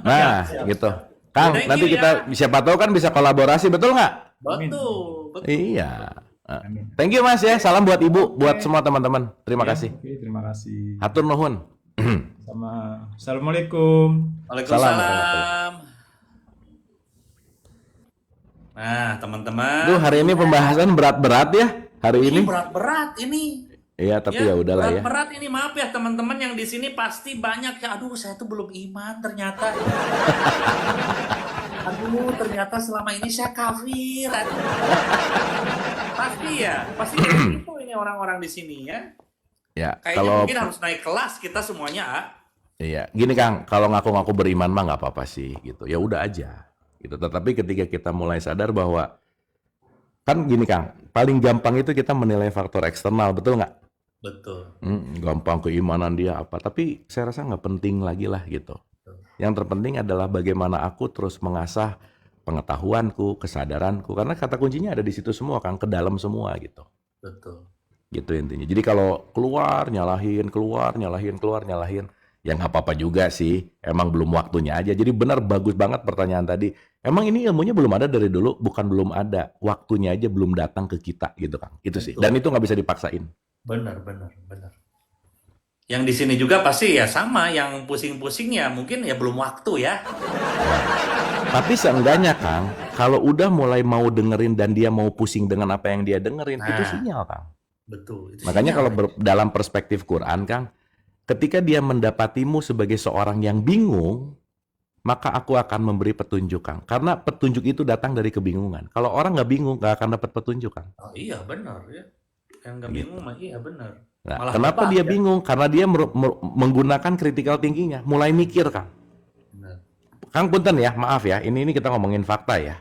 Nah, gitu. Kang, Thank nanti you, kita siapa tahu kan bisa kolaborasi, betul nggak? Amin. Betul. Iya. Amin. Thank you Mas ya. Salam buat Ibu, buat semua teman-teman. Terima Ya, kasih. Oke, terima kasih. Hatur nuhun. Sama. Assalamualaikum. Waalaikumsalam. Nah, teman-teman. Duh, hari ini pembahasan berat-berat ya. Hari Ini ini. berat-berat ini. Iya, tapi ya udahlah ya. Berat-berat ini, maaf ya teman-teman yang di sini pasti banyak ya. Aduh, saya tuh belum iman ternyata. Aduh, ternyata selama ini saya kafir. Aduh. Pasti itu ini orang-orang di sini ya. Ya, Kayaknya kalau mungkin harus naik kelas kita semuanya. Ah. Iya, gini Kang, kalau ngaku-ngaku beriman mah nggak apa-apa sih gitu. Ya udah aja gitu. Tetapi ketika kita mulai sadar bahwa kan gini Kang, paling gampang itu kita menilai faktor eksternal, betul nggak? Betul. Gampang keimanan dia apa, tapi saya rasa nggak penting lagi lah gitu. Yang terpenting adalah bagaimana aku terus mengasah pengetahuanku, kesadaranku, karena kata kuncinya ada di situ semua Kang, ke dalam semua gitu. Betul. Gitu intinya. Jadi kalau keluar nyalahin, keluar nyalahin, keluar nyalahin, ya nggak apa-apa juga sih. Emang belum waktunya aja. Jadi benar bagus banget pertanyaan tadi. Emang ini ilmunya belum ada dari dulu, bukan belum ada. Waktunya aja belum datang ke kita gitu Kang. Itu sih. Betul. Dan itu nggak bisa dipaksain. Benar, benar, benar. Yang di sini juga pasti ya sama, yang pusing-pusing ya mungkin ya belum waktu ya. Tapi seenggaknya Kang, kalau udah mulai mau dengerin dan dia mau pusing dengan apa yang dia dengerin, itu Nah, sinyal Kang. betul. Itu Makanya sinyal kalau ya. dalam perspektif Quran Kang, ketika dia mendapatimu sebagai seorang yang bingung, maka aku akan memberi petunjuk Kang. Karena petunjuk itu datang dari kebingungan. Kalau orang nggak bingung, nggak akan dapat petunjuk Kang. Oh iya benar ya. Yang nggak Gitu. bingung mah iya benar. Nah, Malah kenapa nebak dia ya. bingung? Karena dia menggunakan critical thinking-nya, mulai mikir Kang. Benar. Kang punten ya, maaf ya, ini kita ngomongin fakta ya.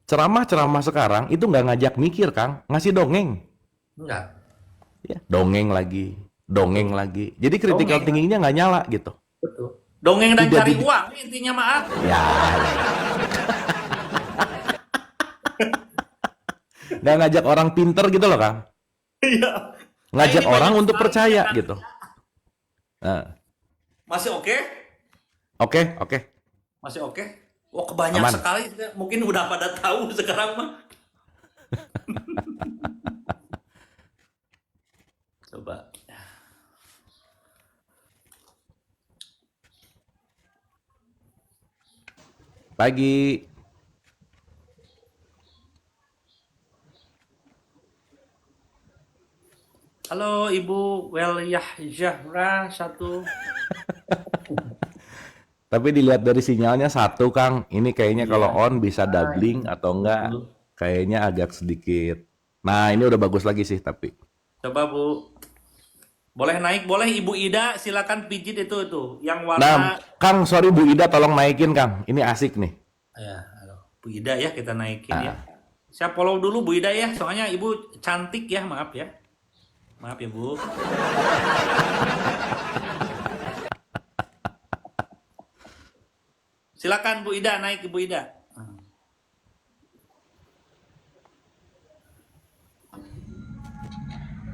Ceramah-ceramah sekarang itu nggak ngajak mikir Kang, ngasih dongeng. Enggak. Ya, dongeng lagi, dongeng Betul. lagi. Jadi critical Dongeng. thinking-nya nggak nyala gitu. Betul. Dongeng dan Tidak cari di- uang intinya maaf. Ya, nggak ngajak orang pinter gitu loh Kang. Iya. Nah, Ngajak ini orang banyak untuk sekali percaya kan. gitu. Nah, Masih oke? oke. Masih oke? Oh, kebanyak Aman. sekali. Mungkin udah pada tahu sekarang mah. Coba. Pagi. Halo Ibu Welyah Zahra satu. Tapi dilihat dari sinyalnya satu Kang. Ini kayaknya Iya. kalau on bisa doubling atau enggak. Betul. Kayaknya agak sedikit. Nah, ini udah bagus lagi sih tapi. Coba Bu. Boleh naik, boleh Ibu Ida, silakan pijit itu yang Nah, warna. Kang, sorry Bu Ida tolong naikin Kang. Ini asik nih. Ya, halo. Bu Ida ya kita naikin ya. Ah. Saya follow dulu Bu Ida ya, soalnya Ibu cantik ya, maaf ya. Maaf ya Bu. Silakan Bu Ida, naik Ibu Ida. Halo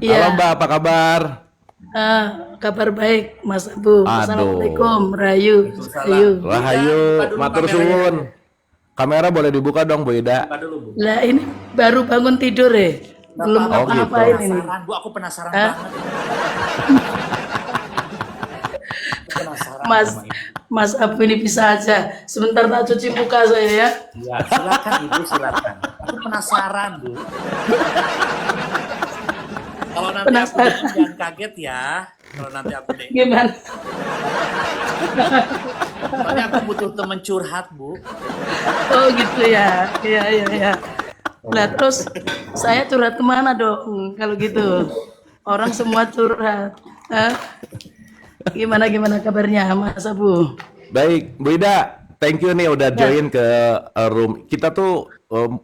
Iya, Mbak, apa kabar? kabar baik Mas Abu. Aduh. Assalamualaikum, Rayu. Waalaikumsalam. Rayu. Rahayu, Buka dulu matur kameranya. suwun. Kamera boleh dibuka dong Bu Ida. Buka dulu Bu. Lah ini baru bangun tidur ya? Belum Nggak apa-apa, ngapa-ngapain ini. penasaran Bu, aku penasaran Hah? banget. Penasaran Mas sama Ibu. Mas Abu ini bisa aja. Sebentar tak cuci muka saya ya. Ya, silakan Ibu, silakan. Aku penasaran, Bu. Kalau nanti aku Penasaran. DM, jangan kaget ya. Kalau nanti aku DM. Gimana? Soalnya aku butuh temen curhat, Bu. Oh gitu ya. Iya, iya, iya. Lah terus saya curhat kemana dong kalau gitu? Orang semua curhat. Hah? Gimana kabarnya Mas Abu? Baik, Bu Ida, thank you nih udah join ke room. Kita tuh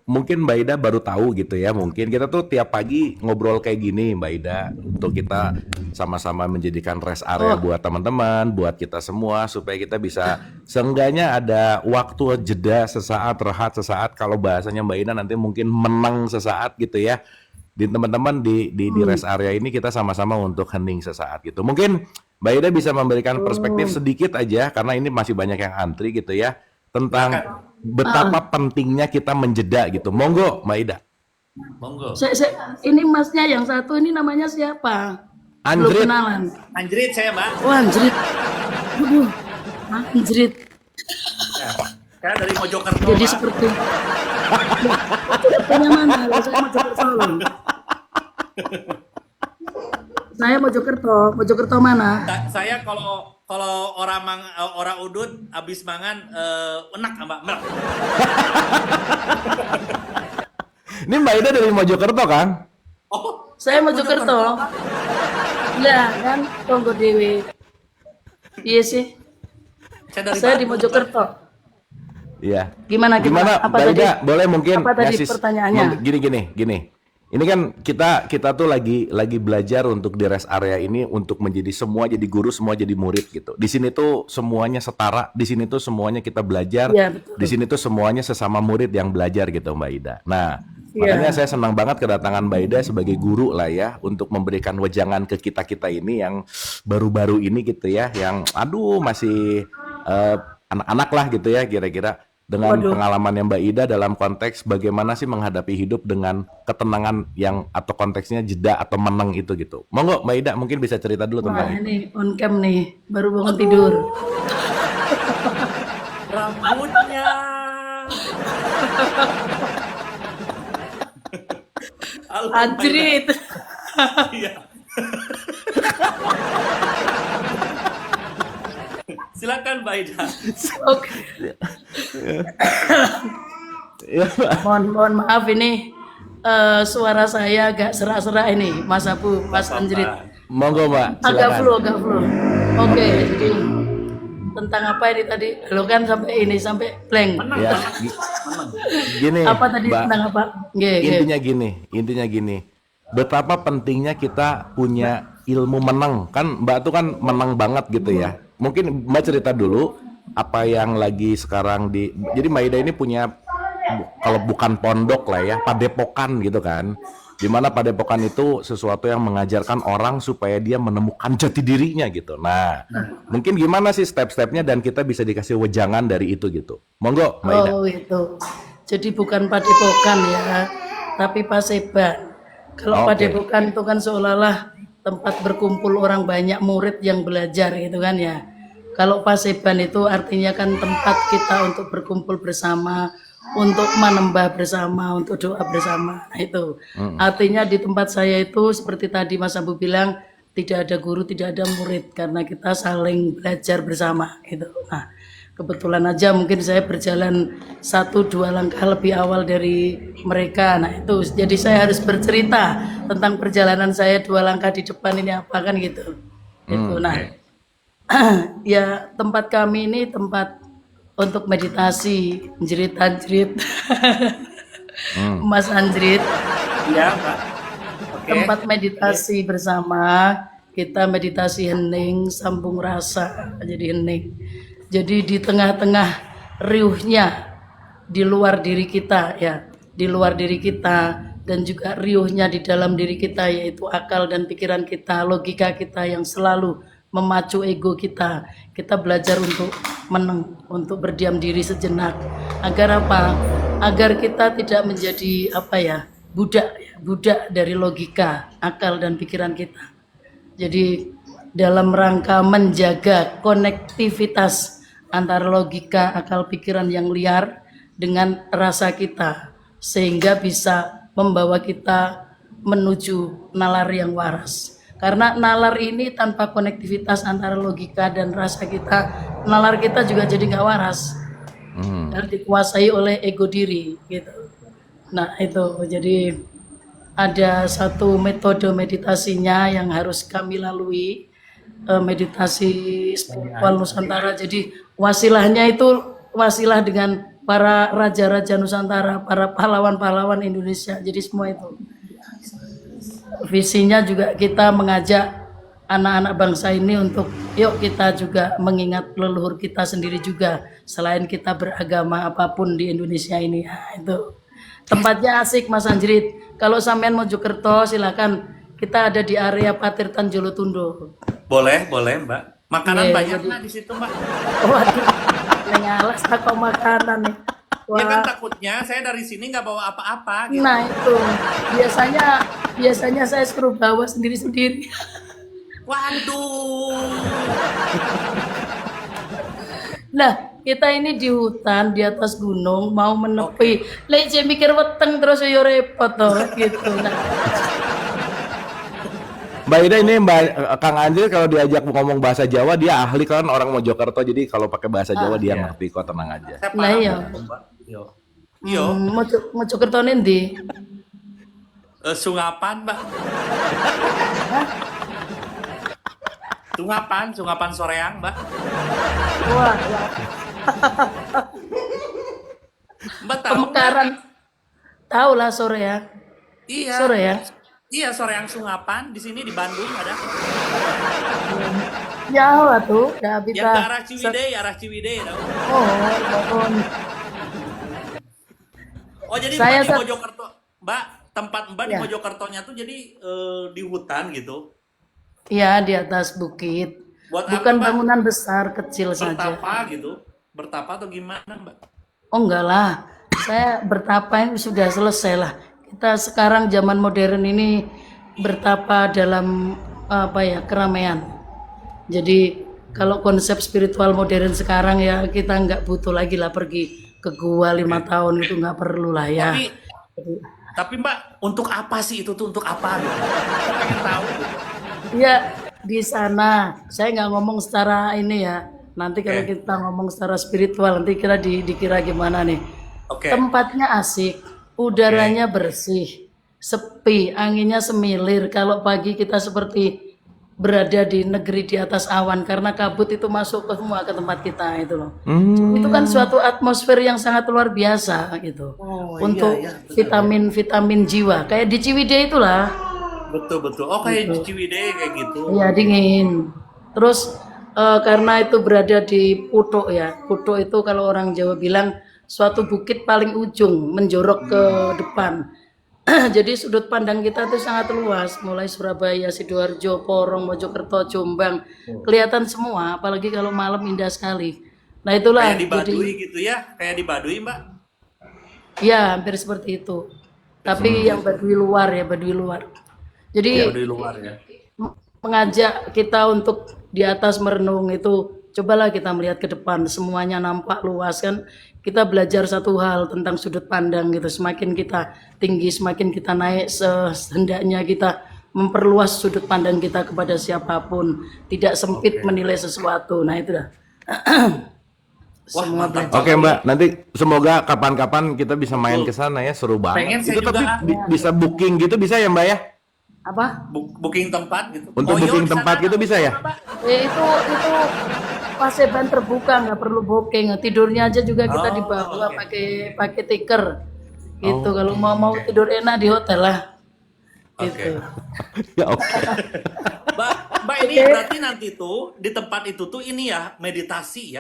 mungkin Mbak Ida baru tahu gitu ya. Mungkin kita tuh tiap pagi ngobrol kayak gini Mbak Ida, untuk kita sama-sama menjadikan rest area buat teman-teman, buat kita semua supaya kita bisa seenggaknya ada waktu jeda sesaat, rehat sesaat. Kalau bahasanya Mbak Ida nanti mungkin menang sesaat gitu ya. Di teman-teman di rest area ini kita sama-sama untuk hening sesaat gitu. Mungkin Mbak Ida bisa memberikan perspektif sedikit aja karena ini masih banyak yang antri gitu ya tentang betapa pentingnya kita menjeda gitu. Monggo Mbak Ida. Monggo. Ini masnya yang satu ini namanya siapa? Belum Anjrit. kenalan. Anjrit saya, Mbak. Wah, anjrit. Aduh, anjrit. Ya, saya dari Mojokerto, Jadi Mbak. seperti Mojokertonya mana? Saya Mojokerto. Saya Mojokerto mana? Saya kalau orang udut abis mangan enak, Mbak. Mbak. Ini Mbak Ida dari Mojokerto kan? Oh, Saya Mojokerto. Ya kan, Tonggo Dewi. Iya sih. Saya di Bandung, Mbak. Mojokerto. Iya. Gimana Gimana, Apa Mbak tadi? Ida, boleh mungkin Apa tadi ngasih pertanyaannya? gini. Ini kan kita tuh lagi belajar untuk di rest area ini untuk menjadi semua jadi guru, semua jadi murid gitu. Di sini tuh semuanya setara, di sini tuh semuanya kita belajar, Iya, di betul. sini tuh semuanya sesama murid yang belajar gitu Mbak Ida. Nah, Iya. makanya saya senang banget kedatangan Mbak Ida sebagai guru lah ya untuk memberikan wejangan ke kita-kita ini yang baru-baru ini gitu ya, yang aduh masih anak-anak lah gitu ya kira-kira dengan Waduh. pengalamannya Mbak Ida dalam konteks bagaimana sih menghadapi hidup dengan ketenangan yang atau konteksnya jeda atau menang itu gitu. Monggo Mbak Ida mungkin bisa cerita dulu Wah, tentang itu. ini on cam nih, baru bangun tidur. Rambutnya. Halo, Mbak Ida. Anjrit. Iya. Silakan Mbak Ida. Oke. Iya, Mbak. Mohon maaf ini suara saya agak serak-serak ini, Mas Abu, Mas Anjrit. Monggo Mbak, Agak silakan. flu. Oke, jadi tentang apa ini tadi? Lo kan sampai blank. Menang, Ya, menang. Menang. gini Apa tadi Mbak. tentang apa? Nggih, nggih. Intinya gini. Betapa pentingnya kita punya ilmu menang. Kan Mbak tuh kan menang banget gitu ya. Mungkin Mbak cerita dulu apa yang lagi sekarang jadi Mbak Ida ini punya kalau bukan pondok lah ya, padepokan gitu kan. Dimana padepokan itu sesuatu yang mengajarkan orang supaya dia menemukan jati dirinya gitu. Nah, mungkin gimana sih step-stepnya dan kita bisa dikasih wejangan dari itu gitu. Monggo Mbak Ida. Oh itu. Jadi bukan padepokan ya, tapi paseban. Kalau Oke. padepokan itu kan seolah-olah tempat berkumpul orang banyak murid yang belajar gitu kan ya. Kalau paseban itu artinya kan tempat kita untuk berkumpul bersama, untuk menembah bersama, untuk doa bersama. Nah, itu. Artinya di tempat saya itu seperti tadi Mas Abu bilang, tidak ada guru, tidak ada murid karena kita saling belajar bersama gitu. Nah, kebetulan aja mungkin saya berjalan 1-2 langkah lebih awal dari mereka. Nah itu jadi saya harus bercerita tentang perjalanan saya 2 langkah di depan ini apa kan gitu. Itu. Nah ya tempat kami ini tempat untuk meditasi, jerit-jerit. Mas Anjrit, Iya, Mbak. Oke. tempat meditasi bersama, kita meditasi hening, sambung rasa, jadi hening. Jadi di tengah-tengah riuhnya di luar diri kita ya, di luar diri kita dan juga riuhnya di dalam diri kita yaitu akal dan pikiran kita, logika kita yang selalu memacu ego kita. Kita belajar untuk meneng, untuk berdiam diri sejenak. Agar apa? Agar kita tidak menjadi apa ya? Budak dari logika, akal dan pikiran kita. Jadi dalam rangka menjaga konektivitas antara logika, akal, pikiran yang liar dengan rasa kita sehingga bisa membawa kita menuju nalar yang waras. Karena nalar ini tanpa konektivitas antara logika dan rasa kita, nalar kita juga jadi nggak waras. Dan dikuasai oleh ego diri gitu. Nah itu jadi ada satu metode meditasinya yang harus kami lalui, meditasi spiritual Nusantara. Jadi wasilahnya itu wasilah dengan para raja-raja Nusantara, para pahlawan-pahlawan Indonesia. Jadi semua itu. Visinya juga kita mengajak anak-anak bangsa ini untuk yuk kita juga mengingat leluhur kita sendiri juga. Selain kita beragama apapun di Indonesia ini. Nah, itu. Tempatnya asik Mas Anjrit. Kalau sampean Mojokerto silakan, kita ada di area Patirtan Jolotundo. Boleh, Mbak. Makanan Iya, banyak jadi- nggak di situ, Mbak? Waduh, nengalas kok makanan nih. Ya kan Wah, takutnya saya dari sini nggak bawa apa-apa gitu. nah itu biasanya saya suruh bawa sendiri-sendiri. Waduh. Nah, kita ini di hutan di atas gunung mau menepi. Lek saya mikir weteng terus yo repot toh gitu. Nah, Mbak Ida ini Kang Anjir kalau diajak ngomong bahasa Jawa dia ahli kan orang Mojokerto jadi kalau pakai bahasa Jawa dia iya. ngerti kok tenang aja. Saya Nah, paham, iya. Mbak. Yo. Mojokerto ndi? Sungapan, Mbak. Sungapan Soreang, Mbak. Wah, ya. Mbak tahu nggak? Pemekaran. Tahu lah sore ya. Iya, Sore ya. iya Soreang Sungapan di sini di Bandung ada. Jauh lah tuh. Ya Yang ke kita. arah Ciwidey tahu. Oh, oh. Oh jadi Saya Mbak di sa- Mojokerto, Mbak tempat Mbak di Ya. Mojokertonya tuh jadi di hutan gitu. Iya, di atas bukit. Buat Bukan apa, Mbak? bangunan besar, kecil saja. Bertapa gitu? Bertapa atau gimana, Mbak? Oh enggak lah. Saya bertapa ini sudah selesai lah. Kita sekarang zaman modern ini bertapa dalam apa ya, keramaian. Jadi kalau konsep spiritual modern sekarang ya kita nggak butuh lagi lah pergi ke gua 5 tahun itu nggak perlu lah ya. Tapi Mbak, untuk apa sih itu tuh? Untuk apa gitu? Saya pengen tahu. Ya di sana saya nggak ngomong secara ini ya. Nanti kalau Oke. kita ngomong secara spiritual nanti kita dikira gimana nih. Oke. Tempatnya asik, udaranya bersih, sepi, anginnya semilir. Kalau pagi kita seperti berada di negeri di atas awan karena kabut itu masuk ke semua ke tempat kita itu loh. Itu kan suatu atmosfer yang sangat luar biasa gitu. Untuk vitamin-vitamin jiwa. Kayak di Ciwidey itulah. Betul. Oh kayak di Ciwidey kayak gitu. Iya dingin. Terus karena itu berada di Putuk ya. Putuk itu kalau orang Jawa bilang suatu bukit paling ujung menjorok ke depan. Jadi sudut pandang kita itu sangat luas, mulai Surabaya, Sidoarjo, Porong, Mojokerto, Jombang, kelihatan semua. Apalagi kalau malam indah sekali. Nah itulah. Kayak di Baduy gitu ya? Kayak di Baduy, Mbak? Ya hampir seperti itu. Tapi yang Baduy luar ya, Baduy luar. Jadi Baduy luar ya. mengajak kita untuk di atas merenung itu cobalah kita melihat ke depan, semuanya nampak luas kan. Kita belajar satu hal tentang sudut pandang gitu. Semakin kita tinggi, semakin kita naik, sehendaknya kita memperluas sudut pandang kita kepada siapapun, tidak sempit menilai sesuatu. Nah itu dah. Wah, Semua mantap. belajar. Oke Mbak, nanti semoga kapan-kapan kita bisa main ke sana ya, seru banget. Pengen saya Itu tapi juga. bisa booking gitu bisa ya Mbak ya? Apa? Booking tempat gitu. Untuk Koyo booking di sana tempat gitu bisa ya? Mbak? Itu paseban terbuka, nggak perlu booking. Tidurnya aja juga kita di bawah pakai tiker. Gitu. Kalau mau tidur enak di hotel lah. Gitu. Ya oke. Mbak ini berarti nanti tuh di tempat itu tuh ini ya meditasi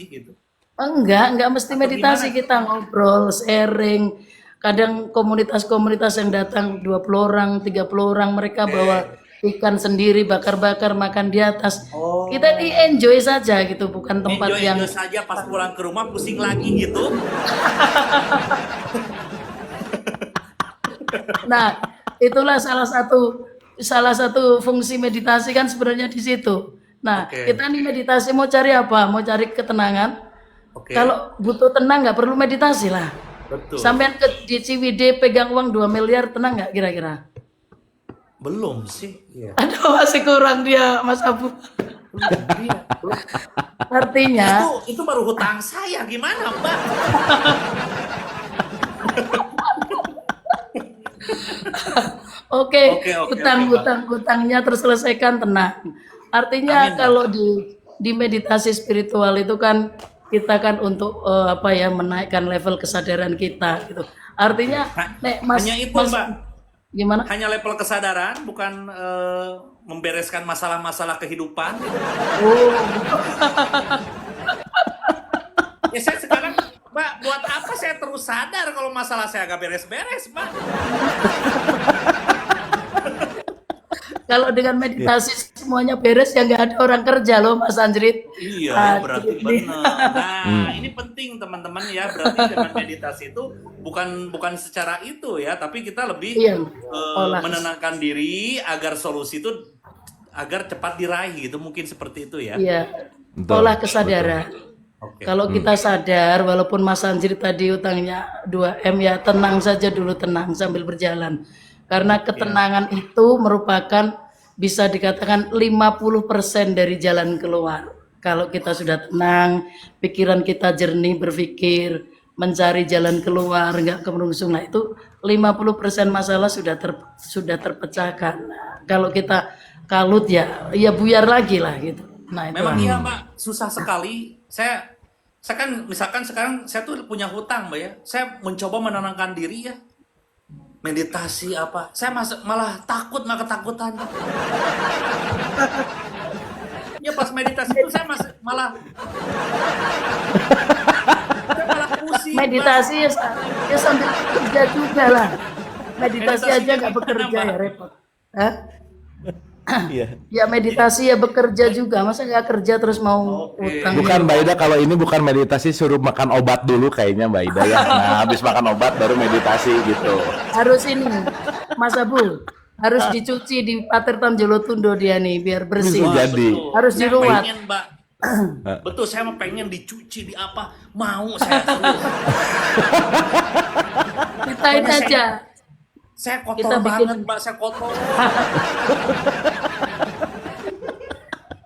gitu. Enggak mesti meditasi, kita ngobrol, sharing. Kadang komunitas-komunitas yang datang 20 orang, 30 orang mereka bawa ikan sendiri bakar-bakar makan di atas. Kita di enjoy saja gitu, bukan tempat yang Enjoy saja pas pulang ke rumah pusing lagi gitu. Nah, itulah salah satu fungsi meditasi kan sebenarnya di situ. Nah, Oke. kita nih meditasi mau cari apa? Mau cari ketenangan. Oke. Kalau butuh tenang nggak perlu meditasi lah. Betul. Sampean di Ciwidey pegang uang 2 miliar tenang nggak kira-kira? Belum sih. Iya. Aduh masih kurang dia Mas Abu. Artinya Itu baru hutang saya gimana, Mbak? oke, Oke, hutangnya terselesaikan tenang. Artinya Amin, Mbak. kalau di meditasi spiritual itu kan kita kan untuk apa ya menaikkan level kesadaran kita gitu. Artinya nek Mas, Hanya itu, Mas Mbak. gimana? Hanya level kesadaran, bukan membereskan masalah-masalah kehidupan. Oh, Ya saya sekarang, Mbak, buat apa saya terus sadar kalau masalah saya agak beres-beres, Mbak? kalau dengan meditasi semuanya beres ya nggak ada orang kerja loh Mas Anjrit. Iya, Ah, berarti jadi- benar. Nah, ini penting teman-teman ya. Berarti dengan meditasi itu bukan secara itu ya, tapi kita lebih Iya. Olah. menenangkan diri agar solusi itu agar cepat diraih gitu. Mungkin seperti itu ya. Iya. Betul, Olah kesadaran. Oke. Kalau kita sadar, walaupun Mas Anjir tadi utangnya 2M ya tenang saja dulu, tenang sambil berjalan. Karena ketenangan itu merupakan bisa dikatakan 50% dari jalan keluar. Kalau kita sudah tenang, pikiran kita jernih berpikir, mencari jalan keluar, nggak kemerungsung. Nah itu 50% masalah sudah terpecahkan. Nah, kalau kita kalut ya buyar lagi lah gitu. Nah itu Memang iya Mbak, susah sekali. Saya kan misalkan sekarang saya tuh punya hutang Mbak ya. Saya mencoba menenangkan diri ya. Meditasi apa. Saya malah takut, malah ketakutan. Ya pas meditasi itu saya malah pusing. Mbak. meditasi ya sambil kerja juga lah. Meditasi aja Meditasinya nggak bekerja gimana, ya Mbak? repot. Hah? Iya. Ya meditasi ya bekerja juga, masa nggak kerja terus mau Oke. utang? Bukan Mbak Ida, kalau ini bukan meditasi, suruh makan obat dulu kayaknya Mbak Ida ya. Nah, habis makan obat baru meditasi gitu. Harus ini, Mas Abul, harus dicuci di Patertam Jolotundo dia nih biar bersih. Bisa jadi. Betul. Harus Saya diruat. pengen, Mbak. Betul, saya mau pengen dicuci di apa? Mau saya terus. Kita ini aja. Saya kotor Kita bikin- banget, Mbak. Saya kotor.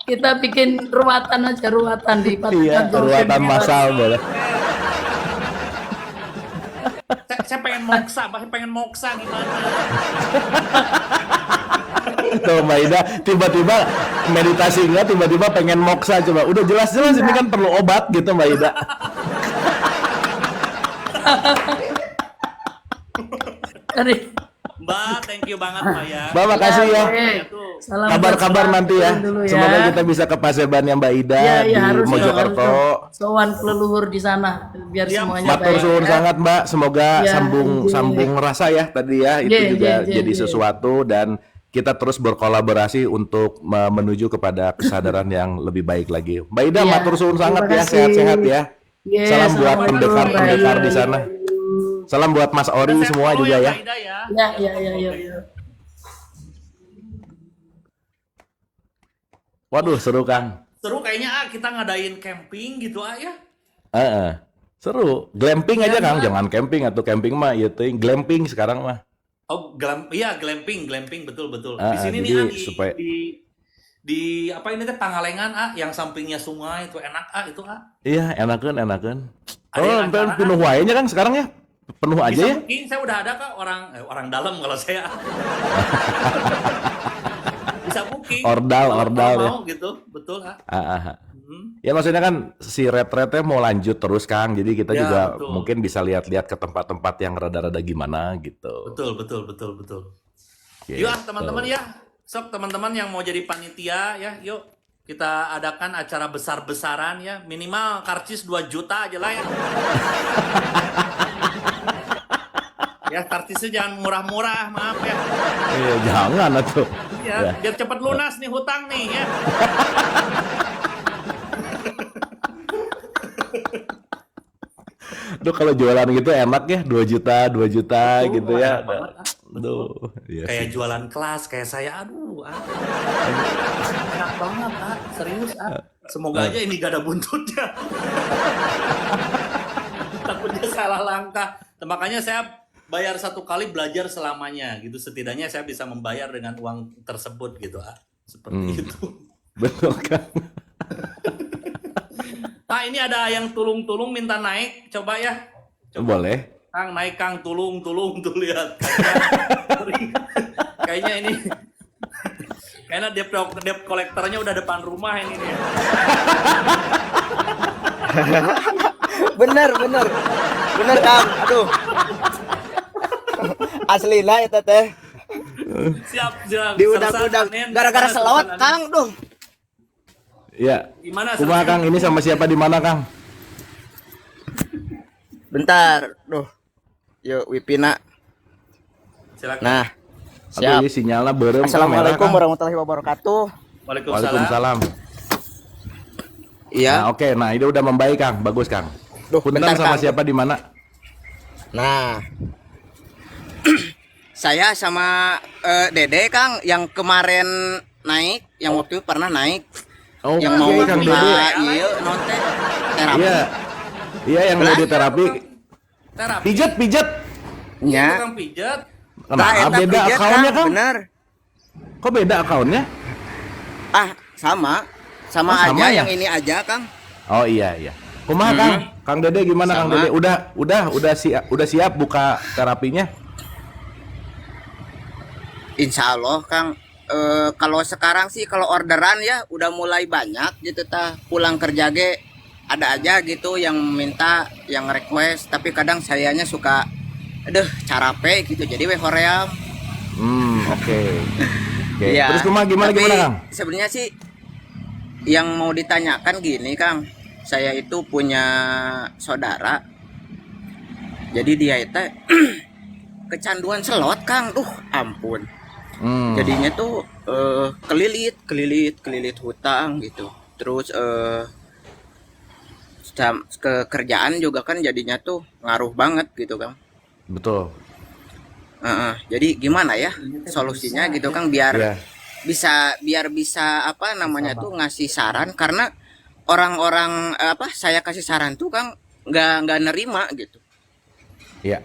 Kita bikin ruatan aja, ruatan di Patertam Iya, Jolotundo. ruatan massal boleh. Saya pengen moksa, Mbak. Saya pengen moksa gimana? Tuh Mbak Ida, tiba-tiba meditasi enggak, tiba-tiba pengen moksa coba. Udah jelas-jelas ini kan perlu obat gitu Mbak Ida. Dari Mbak, thank you banget, Mbak ya. Mbak, makasih ya. Saya tuh salam Kabar-kabar buat nanti ya. dulu ya. Semoga kita bisa ke Pasebannya Mbak Ida Ya, di ya, harus Mojokerto. sowan leluhur di sana biar Siap. semuanya Matur baik. suwun sangat Mbak, semoga Ya, sambung rasa ya tadi ya, itu Ye, juga ye, ye, jadi ye. sesuatu dan kita terus berkolaborasi untuk menuju kepada kesadaran yang lebih baik lagi. Mbak Ida, Ya, matur suwun sangat terima ya, kasih. sehat-sehat ya. Ye, Salam buat Assalamualaikum, pendekar-pendekar di Bayu. sana. Salam buat Mas Ori saya semua follow juga ya. Mbak Ida ya. Ya. Waduh, seru Kang. Seru kayaknya kita ngadain camping gitu ya. Seru. Glamping aja Iya, Kang, Mbak. jangan camping atau camping mah ya teuing, glamping sekarang mah. Oh, glamping betul. Di Ah, sini jadi nih supaya- di apa ini teh Pangalengan yang sampingnya sungai itu enak itu Iya, enakeun. Ada Oh, yang acara, penuh wae nya Kang sekarang ya. Penuh aja bisa ya. booking, saya udah ada Kak orang dalam kalau saya. Bisa booking. Ordal Kalau ya. mau gitu, betul Ah. Hmm. Ya maksudnya kan si retretnya mau lanjut terus Kang, jadi kita Ya, juga betul. mungkin bisa lihat-lihat ke tempat-tempat yang rada-rada gimana gitu. Betul. Gitu. Yuk teman-teman ya. Sok teman-teman yang mau jadi panitia ya, yuk kita adakan acara besar-besaran ya. Minimal karcis 2 juta aja lah ya. Ya karcisnya jangan murah-murah, maaf ya. Iya, jangan atuh. Ya, biar cepat lunas nih hutang nih ya. Duh kalau jualan gitu enak ya, 2 juta Betul, gitu ya. enak banget, Duh, iya Kayak sih. jualan kelas kayak saya, enak banget serius Semoga aja ini gak ada buntutnya. Takutnya salah langkah. Makanya saya bayar 1 kali, belajar selamanya gitu. Setidaknya saya bisa membayar dengan uang tersebut gitu seperti itu. Betul Kang. Ini ada yang tulung-tulung minta naik, coba ya. Boleh. Kang naik Kang, tulung tuh lihat. Kayaknya ini kayaknya debt kolektornya udah depan rumah ini nih. Bener Kang, aduh. Asli lah itu teh. Siap. Diudak-udak Senin. gara-gara selawat Senin. Kang, duh. Ya. Gimana Kumaha Senin? Kang, ini sama siapa di mana Kang? Bentar, duh. Yuk Wipina. Silakan. Nah, Aduh, siap. ini sinyalnya berem. Assalamualaikum warahmatullahi wabarakatuh. Waalaikumsalam. Waalaikumsalam. Iya. Nah, oke. Nah, ini udah membaik Kang. Bagus Kang. Duh, Punten bentar, sama Kang. siapa di mana? Nah. Saya sama Dede Kang yang kemarin naik, yang waktu itu pernah naik. Oh, Yang mau Kang buka Dede. iya nonton terapi. Iya. Iya yang Lah? mau di terapi. Terapi. Pijat. Nya. Tukang pijat. Kenapa Eta beda pijat, akunnya Kang? Bener. Kok beda akunnya? Sama Oh, sama aja ya? yang ini aja Kang. Oh iya. Kumaha Kang? Kang Dede gimana Kang Sama. Dede? Udah siap buka terapinya? Insya Allah Kang kalau sekarang sih kalau orderan ya udah mulai banyak gitu tah. Pulang kerja ge ada aja gitu yang minta, yang request, tapi kadang sayanya suka aduh carape gitu. Jadi we hoream. Oke. Oke. Iya. Terus gimana Tapi Kang? sebenarnya sih yang mau ditanyakan gini Kang, saya itu punya saudara. Jadi dia itu kecanduan slot Kang. Ampun. Jadinya tuh kelilit hutang gitu. Terus ke kerjaan juga kan jadinya tuh ngaruh banget gitu Kang. Betul. Jadi gimana ya solusinya gitu Kang biar Iya. biar bisa apa namanya tuh ngasih saran, karena orang-orang saya kasih saran tuh Kang nggak nerima gitu. Iya.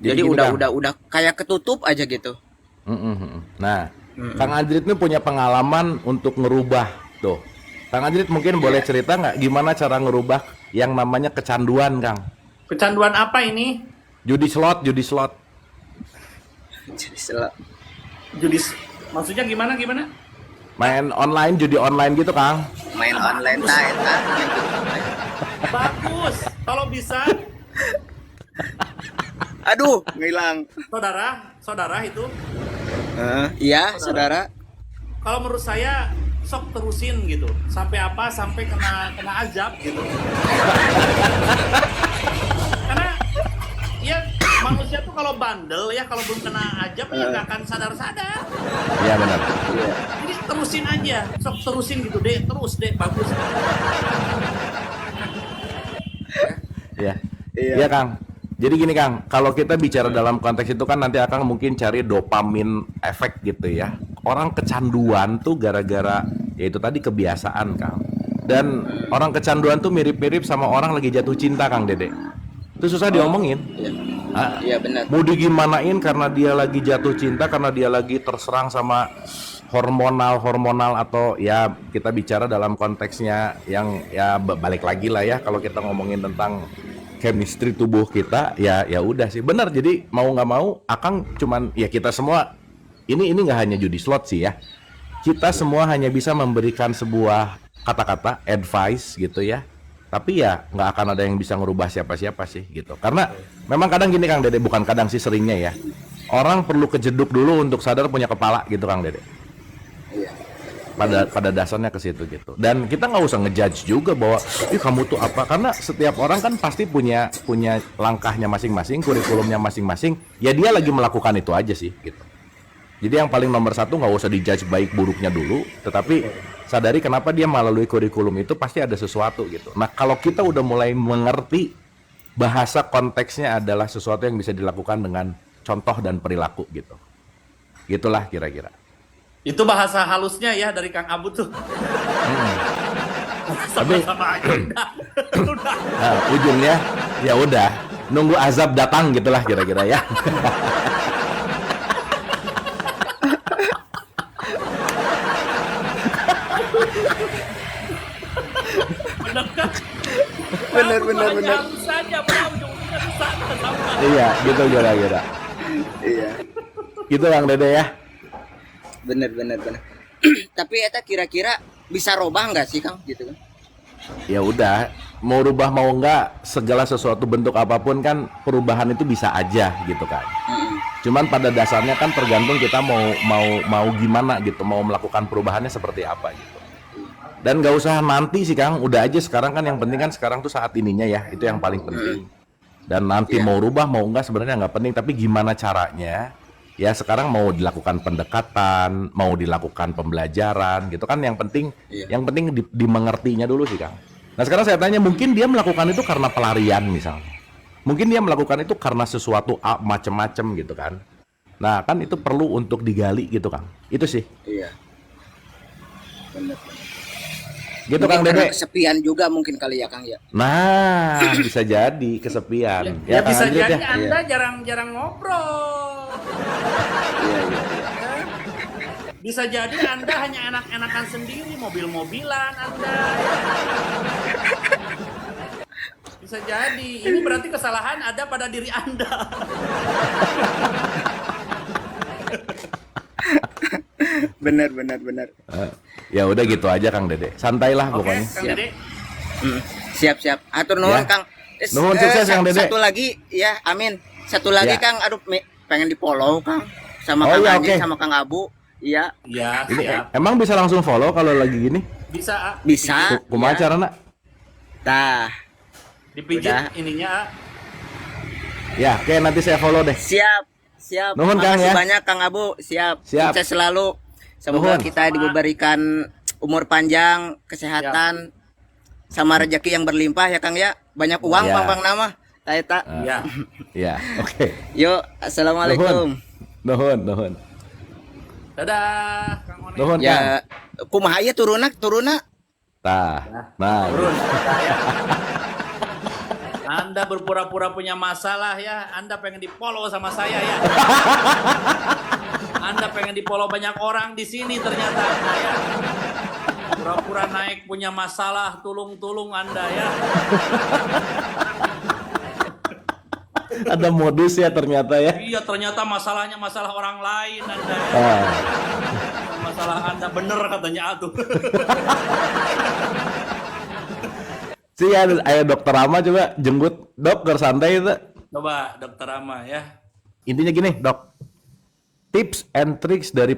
Jadi gini, Kang. udah kayak ketutup aja gitu. Nah, Kang Anjrit ini punya pengalaman untuk ngerubah tuh. Kang Anjrit mungkin boleh cerita nggak gimana cara ngerubah yang namanya kecanduan, Kang? Kecanduan apa ini? Judi slot. Jadi Maksudnya gimana? Main online, judi online gitu, Kang. main online eta Bagus. Kalau bisa, aduh ngilang. saudara itu. Iya saudara. Kalau menurut saya sok terusin gitu. Sampai kena azab gitu. Karena ya manusia tuh kalau bandel ya, kalau belum kena azab ya nggak akan sadar-sadar. Iya benar. Jadi terusin aja, sok terusin gitu deh, terus deh, bagus. Iya. Iya, Kang. Jadi gini, Kang, kalau kita bicara dalam konteks itu kan nanti akan mungkin cari dopamin efek gitu ya. Orang kecanduan tuh gara-gara yaitu tadi kebiasaan, Kang. Dan orang kecanduan tuh mirip-mirip sama orang lagi jatuh cinta, Kang Dede. Itu susah diomongin. Iya benar. Mau digimanain karena dia lagi jatuh cinta, karena dia lagi terserang sama hormonal atau ya kita bicara dalam konteksnya yang ya balik lagi lah ya kalau kita ngomongin tentang chemistry tubuh kita ya udah sih benar. Jadi mau nggak mau Akang cuman ya kita semua ini nggak hanya judi slot sih ya, kita semua hanya bisa memberikan sebuah kata-kata advice gitu ya, tapi ya nggak akan ada yang bisa ngerubah siapa-siapa sih gitu. Karena memang kadang gini Kang Dede, bukan kadang sih seringnya ya, orang perlu kejeduk dulu untuk sadar punya kepala gitu Kang Dede. Pada dasarnya ke situ gitu. Dan kita nggak usah ngejudge juga bahwa kamu tuh apa, karena setiap orang kan pasti punya langkahnya masing-masing, kurikulumnya masing-masing. Ya dia lagi melakukan itu aja sih gitu. Jadi yang paling nomor satu nggak usah dijudge baik buruknya dulu, tetapi sadari kenapa dia melalui kurikulum itu pasti ada sesuatu gitu. Nah kalau kita udah mulai mengerti bahasa konteksnya adalah sesuatu yang bisa dilakukan dengan contoh dan perilaku gitu. Gitulah kira-kira. Itu bahasa halusnya ya dari Kang Abu tuh. Sama-sama aja udah. Nah, ujungnya ya udah nunggu azab datang gitulah kira-kira ya. Benar. Halus saja, ujung-ujungnya ke sana sama. Iya, gitu kira-kira. Iya. Gitu Kang Dede ya. Bener. Tapi eta kira-kira bisa robah nggak sih Kang gitu kan? Ya udah, mau rubah mau enggak, segala sesuatu bentuk apapun kan perubahan itu bisa aja gitu kan. Cuman pada dasarnya kan tergantung kita mau gimana gitu, mau melakukan perubahannya seperti apa gitu. Dan nggak usah nanti sih Kang, udah aja sekarang kan, yang penting kan sekarang tuh saat ininya ya, itu yang paling penting. Dan nanti mau rubah mau enggak sebenarnya nggak penting, tapi gimana caranya? Ya sekarang mau dilakukan pendekatan, mau dilakukan pembelajaran gitu kan, yang penting dimengertinya dulu sih Kang. Nah sekarang saya tanya, mungkin dia melakukan itu karena pelarian misalnya, mungkin dia melakukan itu karena sesuatu macem-macem gitu kan. Nah kan itu perlu untuk digali gitu Kang, itu sih. Iya. Bener. Gitu Mungkin Kang Dede. karena kesepian juga mungkin kali ya Kang ya. Nah bisa jadi kesepian. Ya Kang bisa Anjrit jadi ya. Anda jarang ngobrol. Iya. Bisa jadi Anda hanya enak-enakan sendiri, mobil-mobilan Anda. Bisa jadi. Ini berarti kesalahan ada pada diri Anda. bener bener bener. Ya udah gitu aja Kang Dede. Santailah Oke, pokoknya. Kang Dede. Siap siap. Atur nuhun Ya. Kang. Nuhun sukses, Kang Dede. Satu lagi ya, amin. Satu lagi Ya. Kang, aduh pengen di follow Kang sama Oh, Kang ya, Anji oke. sama Kang Abu. Iya, Ya, Ini siap. emang bisa langsung follow kalau lagi gini? Bisa, A. bisa. Kumaha Ya. carana? Tah, Dipijit Udah. ininya, A. Ya, oke nanti saya follow deh. siap. Siap. Nuhun, Kang, Makasih ya. banyak Kang Abu. Siap. Siap. Sukses selalu. Semoga Nuhun. kita diberikan umur panjang, kesehatan, sama rezeki yang berlimpah ya Kang ya. Banyak uang Ya. pang nama. Taeta. Ya. Ya, oke. Yuk, assalamualaikum. Nuhun. Dadah, Kang Onim. Nuhun Kang. Ya, kumaha ieu turuna? Tah. Nah, Turun. Ya. Anda berpura-pura punya masalah ya. Anda pengen di-follow sama saya ya. Anda pengen di-follow banyak orang di sini ternyata Anda ya. Pura-pura naik punya masalah, tulung-tulung Anda ya. ada modus ya ternyata ya. Iya, ternyata masalahnya masalah orang lain Anda ya. Ah. Masalah Anda bener katanya atuh. Sih ya, ayo dokter Rama coba jenggut dok biar santai itu. Coba Dokter Rama ya. Intinya gini dok, tips and tricks dari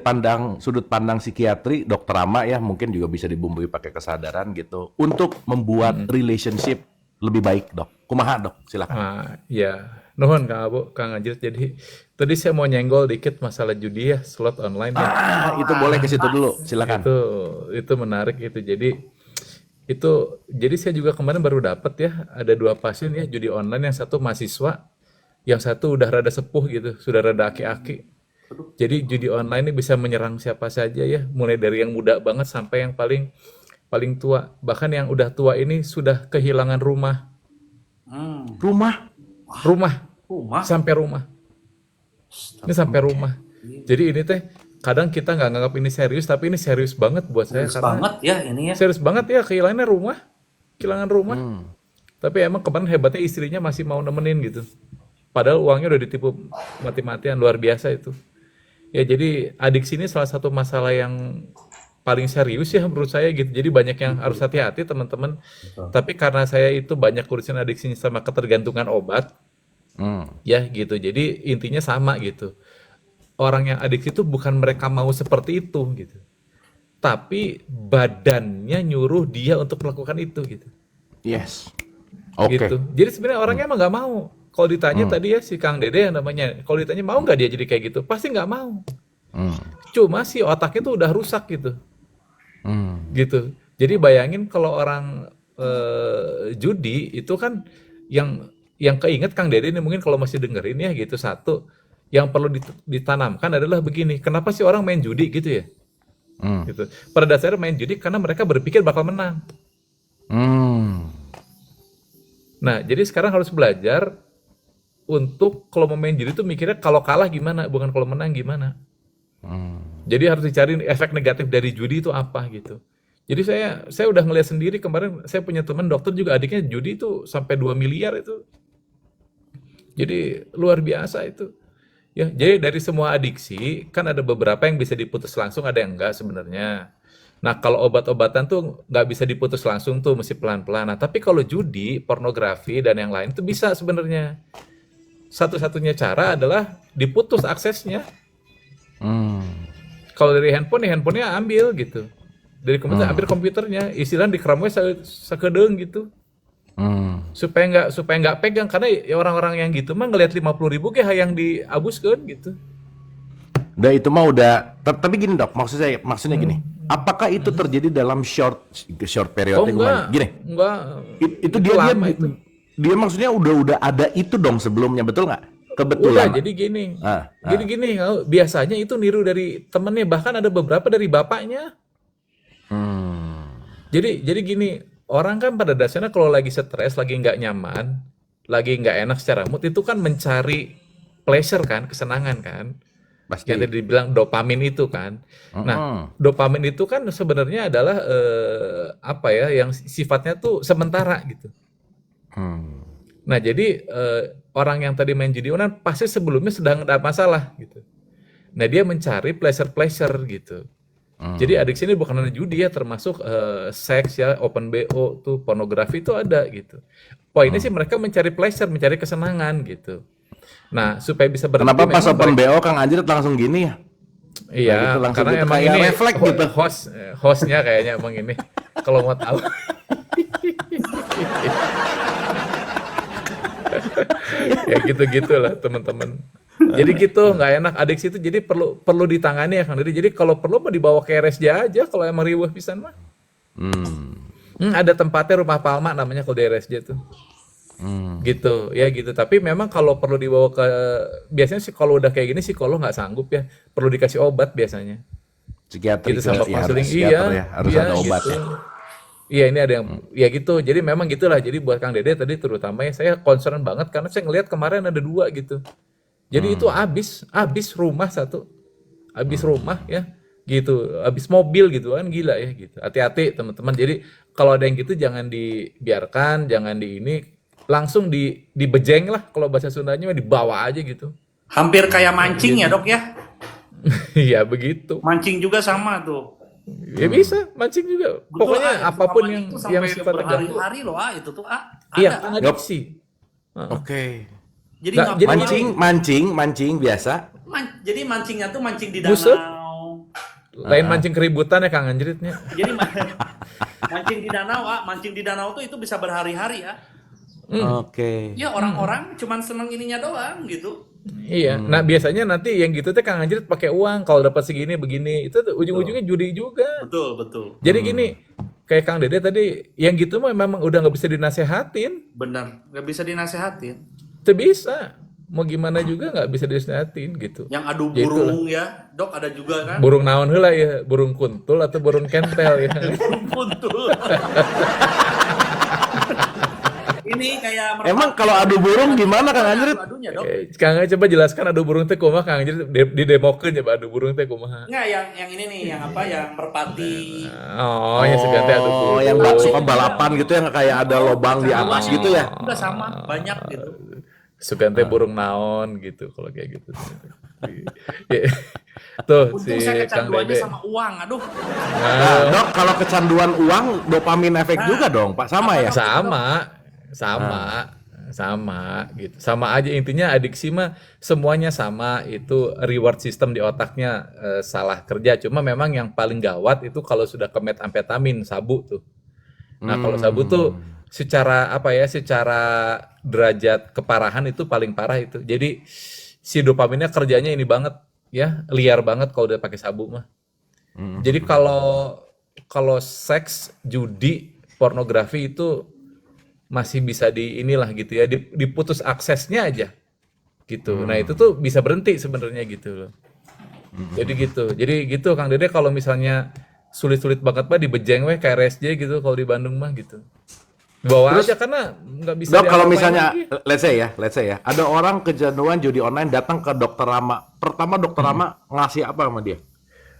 sudut pandang psikiatri dokter Rama ya mungkin juga bisa dibumbui pakai kesadaran gitu untuk membuat relationship lebih baik dok. Kumaha dok, silakan. Ya, nuhun Kang Abu, Kang Anjir. Jadi tadi saya mau nyenggol dikit masalah judi ya, slot online ya. Itu boleh ke situ dulu, silakan. Itu menarik itu. Jadi saya juga kemarin baru dapat ya, ada 2 pasien ya judi online, yang satu mahasiswa, yang satu udah rada sepuh gitu, sudah rada aki-aki. Jadi judi online ini bisa menyerang siapa saja ya, mulai dari yang muda banget sampai yang paling tua. Bahkan yang udah tua ini sudah kehilangan rumah Rumah? sampai rumah. Ini sampai rumah. Jadi ini teh kadang kita nggak nganggap ini serius, tapi ini serius banget buat saya Serius karena banget ya ini ya. serius banget ya kehilangan rumah. Tapi emang kemarin hebatnya istrinya masih mau nemenin gitu. Padahal uangnya udah ditipu mati-matian, luar biasa itu. Ya jadi adiksi ini salah satu masalah yang paling serius ya menurut saya gitu. Jadi banyak yang harus hati-hati teman-teman. Tapi karena saya itu banyak urusan adiksinya sama ketergantungan obat, ya gitu. Jadi intinya sama gitu. Orang yang adiksi itu bukan mereka mau seperti itu gitu. Tapi badannya nyuruh dia untuk melakukan itu gitu. Yes. Oke. Gitu. Jadi sebenarnya orangnya emang nggak mau. Kalau ditanya tadi ya si Kang Dede yang namanya, kalau ditanya mau nggak dia jadi kayak gitu, pasti nggak mau. Cuma si otaknya tuh udah rusak gitu. Gitu. Jadi bayangin kalau orang judi itu kan yang keinget Kang Dede ini mungkin kalau masih dengerin ya gitu, satu yang perlu ditanamkan adalah begini, kenapa sih orang main judi gitu ya? Gitu. Pada dasarnya main judi karena mereka berpikir bakal menang. Nah, jadi sekarang harus belajar untuk kalau mau main judi itu mikirnya kalau kalah gimana, bukan kalau menang gimana. Jadi harus dicari efek negatif dari judi itu apa gitu. Jadi saya udah ngeliat sendiri kemarin, saya punya teman dokter juga adiknya judi itu sampai 2 miliar itu. Jadi luar biasa itu. Ya, jadi dari semua adiksi kan ada beberapa yang bisa diputus langsung, ada yang enggak sebenarnya. Nah, kalau obat-obatan tuh nggak bisa diputus langsung tuh, mesti pelan-pelan. Nah, tapi kalau judi, pornografi dan yang lain itu bisa sebenarnya. Satu-satunya cara adalah diputus aksesnya. Kalau dari handphone, ya handphonenya ambil gitu. Dari komputer ambil komputernya, istilahnya dikeramnya sakedeung gitu. Supaya nggak pegang, karena ya orang-orang yang gitu mah ngelihat 50.000 kayak yang diabuskeun gitu. Udah itu mah udah. Tapi gini dok, maksudnya gini. Apakah itu terjadi dalam short period? Enggak. Gini. Enggak. Itu dia lama itu. dia maksudnya udah ada itu dong sebelumnya, betul nggak? Kebetulan. Udah, jadi gini. Jadi gini, biasanya itu niru dari temennya, bahkan ada beberapa dari bapaknya. Jadi gini, orang kan pada dasarnya kalau lagi stres, lagi nggak nyaman, lagi nggak enak secara mood, itu kan mencari pleasure kan, kesenangan kan. Pasti. Yang tadi dibilang dopamin itu kan. Nah, dopamin itu kan sebenarnya adalah apa ya, yang sifatnya tuh sementara gitu. Nah, jadi orang yang tadi main judi online pasti sebelumnya sedang ada masalah gitu. Nah, dia mencari pleasure gitu. Jadi adiksi ini bukan hanya judi ya, termasuk seks ya, open BO tuh, pornografi itu ada gitu. Poinnya sih mereka mencari pleasure, mencari kesenangan gitu. Nah, supaya bisa berhenti Kenapa pas memang open BO Kang Anjrit langsung gini ya? iya, Nah, gitu, langsung karena gitu, emang kayak ini refleks gitu. hostnya kayaknya emang ini. Kalau mau tahu. Ya gitu-gitulah teman-teman. Jadi gitu, nggak enak adiksi itu, jadi perlu ditangani ya Kang Dede. Jadi kalau perlu mau dibawa ke RSJ aja kalau emang riweuh pisan mah. Ada tempatnya Rumah Palma namanya kalau di RSJ tuh. Gitu ya gitu. Tapi memang kalau perlu dibawa ke, biasanya sih kalau udah kayak gini psikolog nggak sanggup ya, perlu dikasih obat biasanya. Psikiatri Gitu sama ya, konseling, psikiater ya, harus ada gitu. obat ya. Iya ini ada yang ya gitu. Jadi memang gitulah. Jadi buat Kang Dede tadi terutama ya saya concern banget karena saya ngelihat kemarin ada 2 gitu. Jadi itu habis rumah satu, habis rumah ya gitu, habis mobil gitu kan, gila ya gitu. Hati-hati teman-teman. Jadi kalau ada yang gitu jangan dibiarkan, jangan di ini, langsung dibejeng lah kalau bahasa Sundanya mah, dibawa aja gitu. Hampir kayak mancing ya dok ya. Iya begitu. Mancing juga sama tuh. Ya bisa mancing juga. Betul, Pokoknya itu apapun namanya yang itu yang sampai sifatnya ganggu. berhari-hari loh itu tuh Iya, ada. adiksi. Oke. Jadi Nggak, nggak jadi boleh. Mancing biasa. Jadi mancingnya tuh mancing di Buset. danau. Lain mancing keributan ya Kang Anjritnya. Jadi mancing di danau, mancing di danau tuh itu bisa berhari-hari ya. Oke. Ya orang-orang cuman seneng ininya doang gitu. Iya. Nah, biasanya nanti yang gitu tuh Kang Anjrit pakai uang kalau dapat segini begini. Itu tuh ujung-ujungnya judi juga. Betul. Jadi gini, kayak Kang Dede tadi, yang gitu mah memang udah nggak bisa dinasehatin. Bener, nggak bisa dinasehatin. Itu bisa. Mau gimana juga nggak bisa dinasehatin gitu. Yang adu Ya itulah. burung ya, dok ada juga kan? Burung naon heula ya? Burung kuntul atau burung kentel ya? Buntul. Ini kayak Emang kalau adu burung gimana Kang Anjrit? Adunya dok. Kang coba jelaskan adu burung teh kumaha Kang Anjrit didemokeun coba adu burung teh kumaha. Enggak yang ini nih, yang apa yang merpati. Oh, yang seganti adu burung. Oh, yang suka balapan gitu yang kayak ada lobang di atas gitu ya. Udah sama, banyak gitu. Sugante burung naon gitu kalau kayak gitu. Ya. Tuh Untung si saya Kang kecanduannya Dede. sama uang, aduh. Nah, dok, kalau kecanduan uang, dopamin efek juga dong, Pak. Sama ya? Sama gitu. Sama aja intinya adiksi mah semuanya sama, itu reward system di otaknya salah kerja. Cuma memang yang paling gawat itu kalau sudah ke metamfetamin, sabu tuh. Nah, kalau sabu tuh secara apa ya, secara derajat keparahan itu paling parah itu. Jadi si dopaminnya kerjanya ini banget ya, liar banget kalau udah pakai sabu mah. Jadi kalau seks, judi, pornografi itu masih bisa inilah gitu ya, diputus aksesnya aja gitu. Nah, itu tuh bisa berhenti sebenarnya gitu loh. Jadi gitu Kang Dede, kalau misalnya sulit-sulit banget mah dibejeng weh ke RSJ gitu kalau di Bandung mah gitu. Bawa aja karena nggak bisa Dok, kalau diapa-apain misalnya, lagi. let's say ya, ada orang kecanduan judi online datang ke dokter Rama. Pertama dokter Rama ngasih apa sama dia?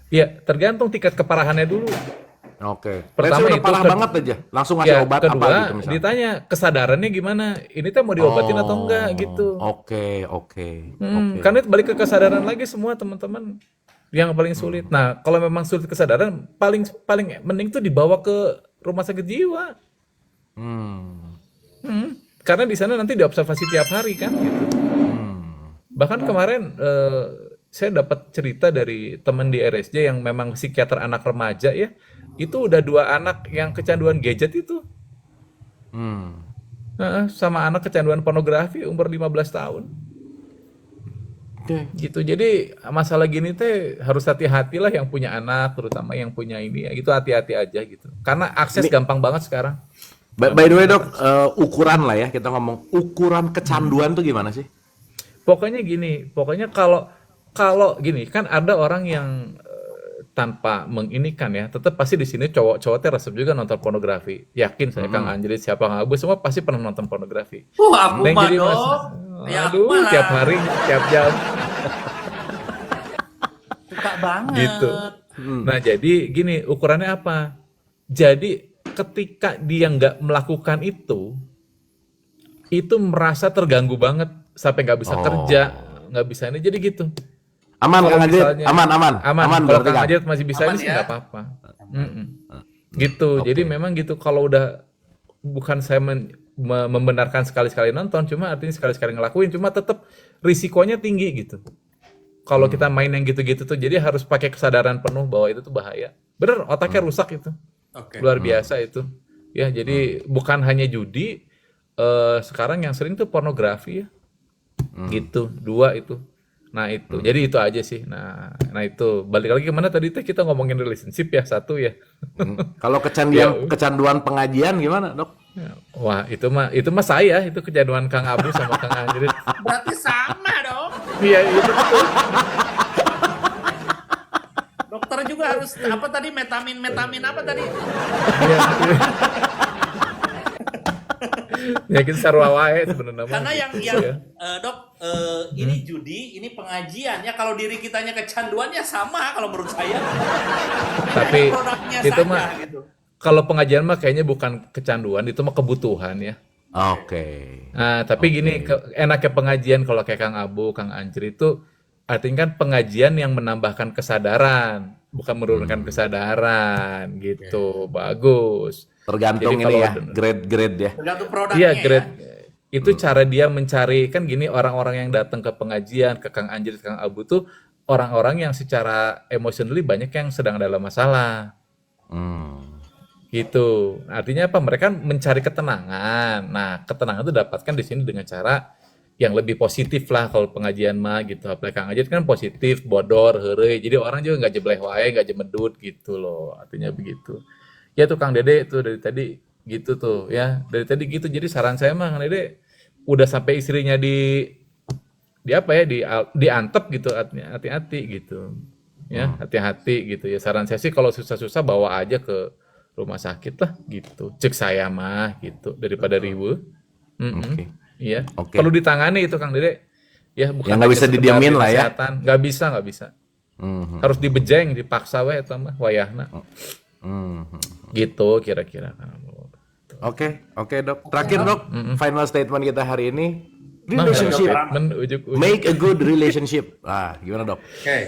Ya, tergantung tingkat keparahannya dulu. Oke. Pertama Let's say udah itu parah banget aja, langsung ngasih Ya, obat kedua apa gitu misalnya. ditanya kesadarannya gimana. Ini teh mau diobatin atau enggak gitu. Oke. Karena itu balik ke kesadaran lagi semua teman-teman. Yang paling sulit. Nah, kalau memang sulit kesadaran, paling mending tuh dibawa ke rumah sakit jiwa. Karena di sana nanti diobservasi tiap hari kan gitu. Bahkan kemarin saya dapat cerita dari teman di RSJ yang memang psikiater anak remaja ya. Itu udah 2 anak yang kecanduan gadget itu. Sama anak kecanduan pornografi umur 15 tahun. Gitu. Jadi masalah gini teh harus hati-hati lah yang punya anak, terutama yang punya ini ya, gitu hati-hati aja gitu. Karena akses gampang banget sekarang. By the way dok, ukuran lah ya, kita ngomong ukuran kecanduan tuh gimana sih? Pokoknya gini, kalau gini kan ada orang yang tanpa menginikan ya, tetap pasti di sini cowok-cowok teh resep juga nonton pornografi. Yakin saya Kang Anjrit, siapa Abu semua pasti pernah nonton pornografi. Aku Neng mah jadi dok. Ya, aku aduh, mah tiap hari, tiap jam suka banget. gitu. Nah, jadi gini, ukurannya apa? Jadi ketika dia nggak melakukan itu merasa terganggu banget sampai nggak bisa kerja, nggak bisa ini. Jadi gitu. Aman Kalau Kang Ajit, misalnya aman. aman, Aman kalau berarti Kang Kang. Ajat masih bisa Aman ini sih ya. nggak apa-apa. Mm-mm. Gitu. Jadi Oke. memang gitu kalau udah bukan saya membenarkan sekali-sekali nonton, cuma artinya sekali-sekali ngelakuin, cuma tetap risikonya tinggi gitu. Kalau kita main yang gitu-gitu tuh, jadi harus pakai kesadaran penuh bahwa itu tuh bahaya. Bener, otaknya rusak itu, Oke. luar biasa itu. Ya, jadi bukan hanya judi, sekarang yang sering tuh pornografi ya, gitu. Dua itu. Nah itu, jadi itu aja sih. Nah itu balik lagi kemana tadi teh kita ngomongin relationship ya satu ya. Kalau Ya, kecanduan pengajian gimana, Dok? wah itu mah saya itu kejaduan Kang Abu sama Kang Anjrit. Berarti sama dong. Iya itu betul. Dokter juga harus apa tadi metamin apa tadi? Iya. Ya kita sarua wae sebenarnya mah Karena yang gitu ya. dok ini judi, ini pengajian ya. Kalau diri kitanya kecanduannya sama kalau menurut saya. Tapi Produknya itu saja mah gitu. kalau pengajian mah kayaknya bukan kecanduan, itu mah kebutuhan ya. Oke. Nah, tapi gini, enaknya pengajian kalau kayak Kang Abu, Kang Anjir itu artinya kan pengajian yang menambahkan kesadaran, bukan menurunkan kesadaran gitu. Bagus. Tergantung Jadi ini kalau ya, grade-grade ya. Tergantung produknya iya, ya. grade itu cara dia mencari kan gini orang-orang yang datang ke pengajian, ke Kang Anjir, Kang Abu tuh orang-orang yang secara emotionally banyak yang sedang dalam masalah. Hmm. Gitu. Artinya apa? Mereka mencari ketenangan. Nah, ketenangan itu dapatkan di sini dengan cara yang lebih positif lah kalau pengajian mah gitu. Apalagi Kang Ajit kan positif, bodor, heureuy. Jadi orang juga nggak jebleh wae, nggak jemedut gitu loh. Artinya begitu. Ya tuh Kang Dede tuh dari tadi gitu tuh ya. Dari tadi gitu. Jadi saran saya mah Kang Dede udah sampai istrinya di apa ya diantep gitu artinya hati-hati gitu. Ya, hati-hati gitu ya. Saran saya sih kalau susah-susah bawa aja ke rumah sakit lah gitu. Cek saya mah gitu daripada riweuh. Oke. Iya. Oke. Perlu ditangani itu Kang Dede. Ya, bukan Ya, nggak hanya bisa sekedar didiamin lah ya. kesehatan. Nggak bisa. Mhm. Harus dibejeng, dipaksa we eta mah wayahna. Mhm. Gitu kira-kira Kang Abu. Oke, Dok. Terakhir, Dok, final statement kita hari ini, Nah, relationship. statement ujuk-ujuk. Make a good relationship. Gimana, Dok? Oke.